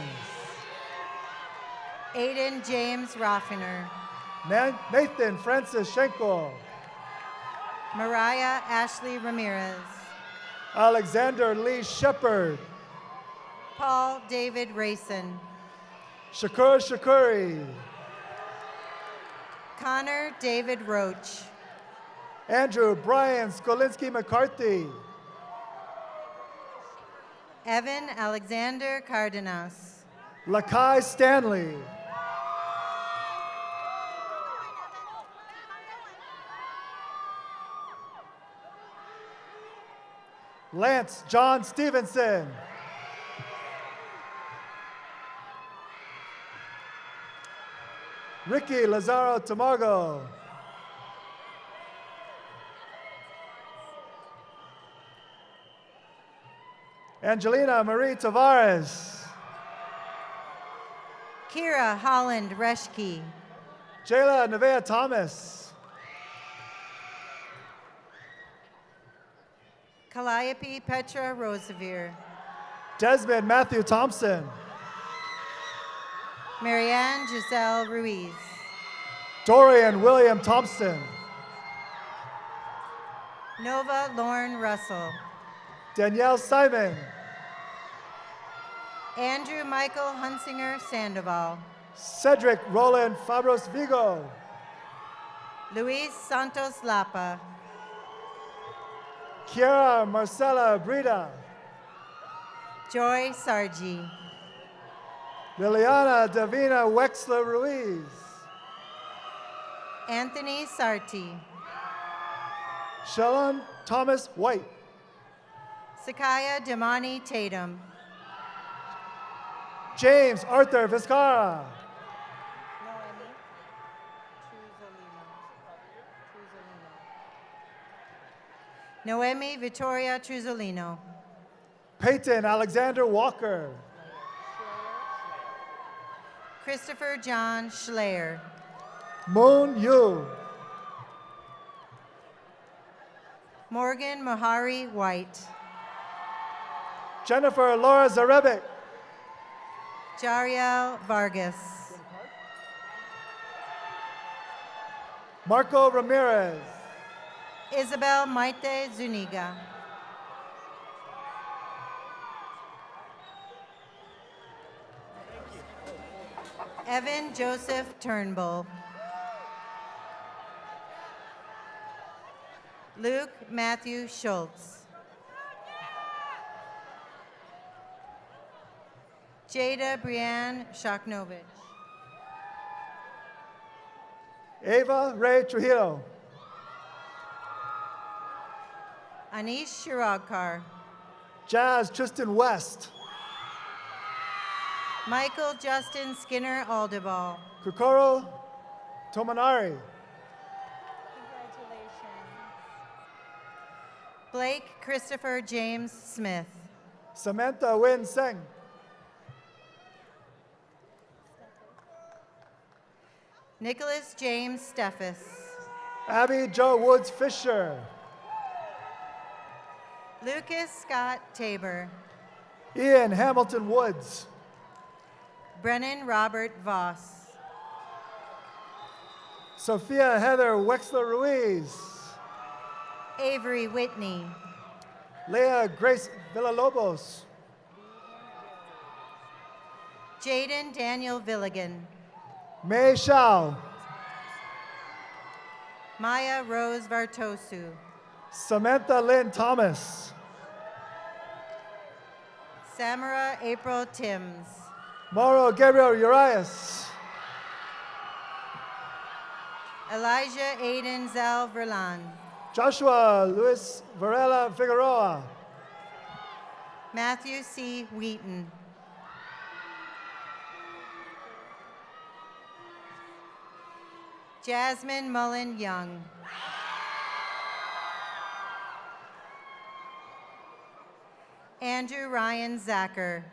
S15: Aiden James Raffiner.
S14: Nathan Francis Schenkel.
S15: Mariah Ashley Ramirez.
S14: Alexander Lee Shepard.
S15: Paul David Rayson.
S14: Shakur Shakuri.
S15: Connor David Roach.
S14: Andrew Brian Skolinski McCarthy.
S15: Evan Alexander Cardenas.
S14: Lakai Stanley. Lance John Stevenson. Ricky Lazaro Tamargo. Angelina Marie Tavares.
S15: Kira Holland Reschke.
S14: Jayla Nevea Thomas.
S15: Calliope Petra Rosevere.
S14: Desmond Matthew Thompson.
S15: Marianne Giselle Ruiz.
S14: Dorian William Thompson.
S15: Nova Lauren Russell.
S14: Danielle Simon.
S15: Andrew Michael Hunsinger Sandoval.
S14: Cedric Roland Fabros Vigo.
S15: Luis Santos Lapa.
S14: Kiara Marcela Brida.
S15: Joy Sargi.
S14: Liliana Davina Wexler Ruiz.
S15: Anthony Sarti.
S14: Shalom Thomas White.
S15: Sakaya Damani Tatum.
S14: James Arthur Vizcara.
S15: Noemi Vittoria Truzolino.
S14: Peyton Alexander Walker.
S15: Christopher John Schleyer.
S14: Moon Yu.
S15: Morgan Mohari White.
S14: Jennifer Laura Zarebic.
S15: Jariel Vargas.
S14: Marco Ramirez.
S15: Isabel Maite Zuniga. Evan Joseph Turnbull. Luke Matthew Schultz. Jada Brianne Shaknovich.
S14: Ava Ray Trujillo.
S15: Anish Shiragkar.
S14: Jazz Tristan West.
S15: Michael Justin Skinner Aldebal.
S14: Kokoro Tomanari.
S15: Blake Christopher James Smith.
S14: Samantha Win Seng.
S15: Nicholas James Steffes.
S14: Abby Jo Woods Fisher.
S15: Lucas Scott Tabor.
S14: Ian Hamilton Woods.
S15: Brennan Robert Voss.
S14: Sophia Heather Wexler Ruiz.
S15: Avery Whitney.
S14: Leah Grace Villalobos.
S15: Jaden Daniel Villigan.
S14: Mei Shao.
S15: Maya Rose Vartosu.
S14: Samantha Lynn Thomas.
S15: Samara April Timms.
S14: Mauro Gabriel Urias.
S15: Elijah Aiden Zal Verlan.
S14: Joshua Luis Varela Figueroa.
S15: Matthew C. Wheaton. Jasmine Mullen Young. Andrew Ryan Zacher.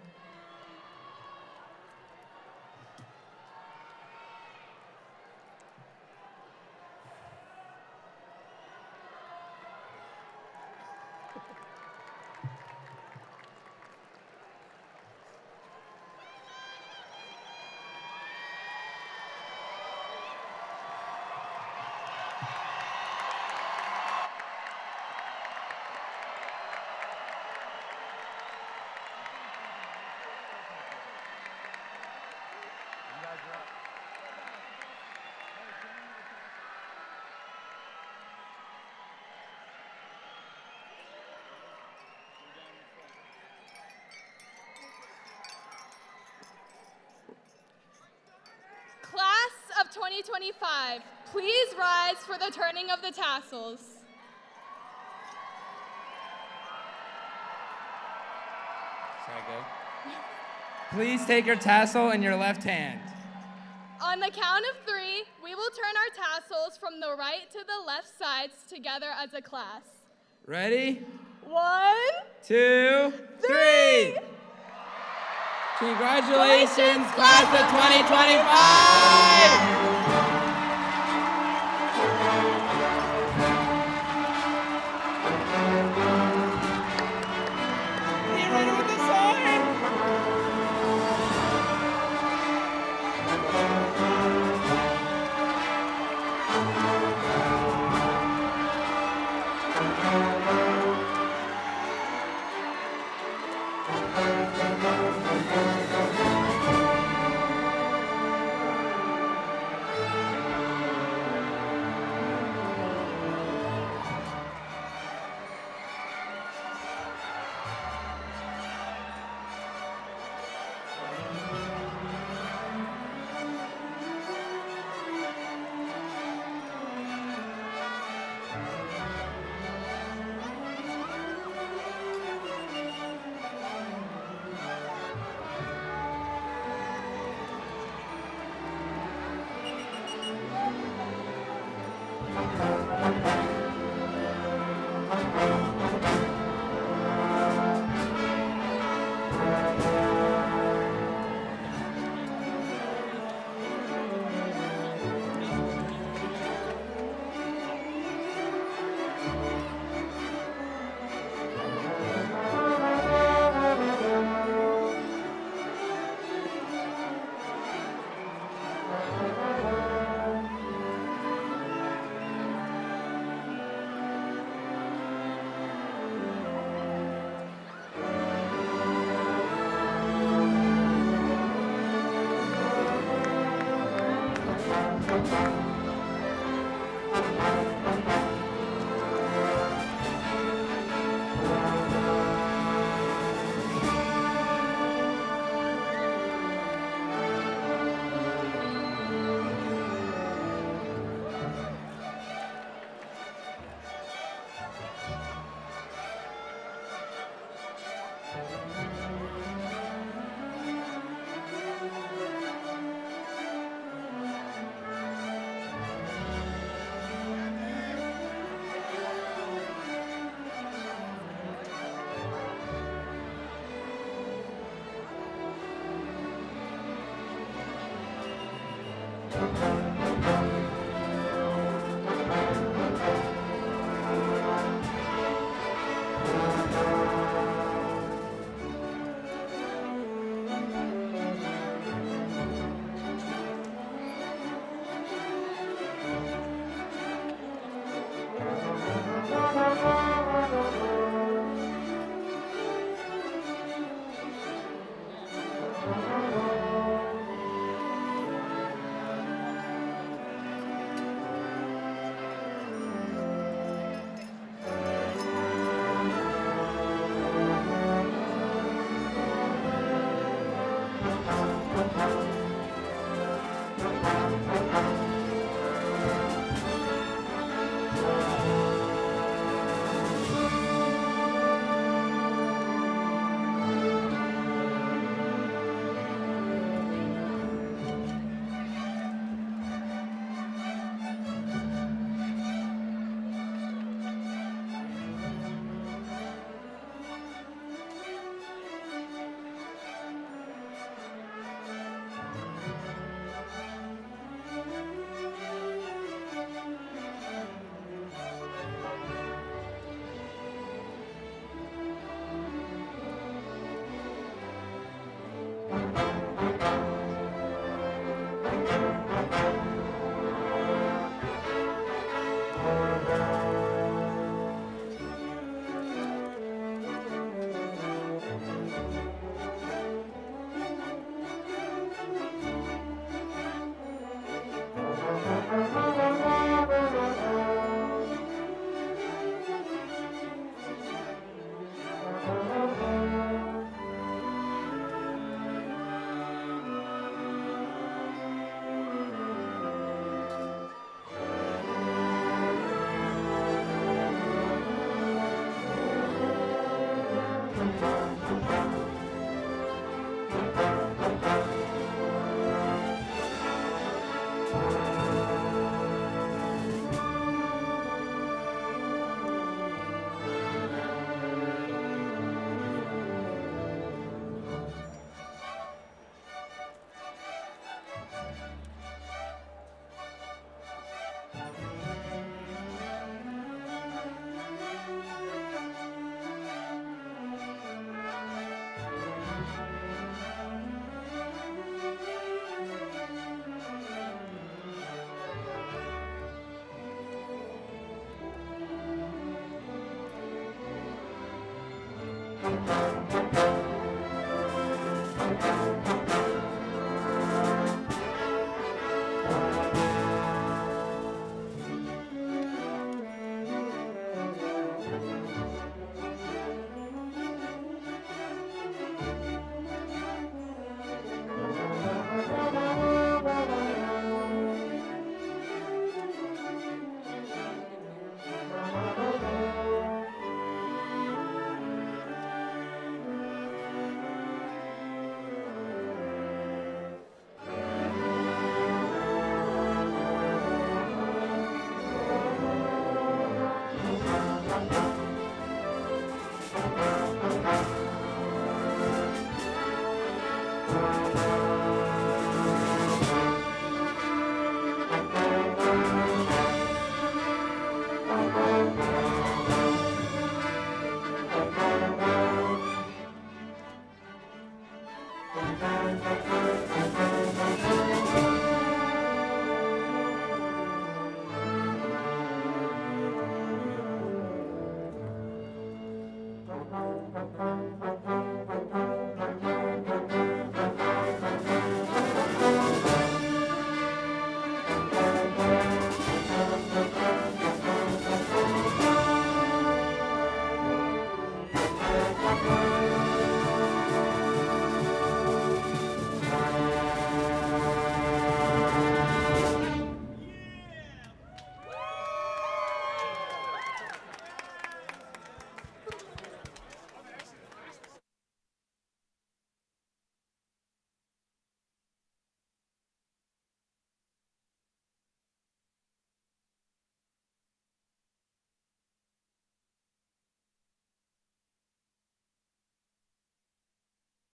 S2: Class of 2025, please rise for the turning of the tassels.
S16: Should I go? Please take your tassel in your left hand.
S2: On the count of 3, we will turn our tassels from the right to the left sides together as a class.
S16: Ready?
S2: 1,
S16: 2, 3. Congratulations, class of 2025!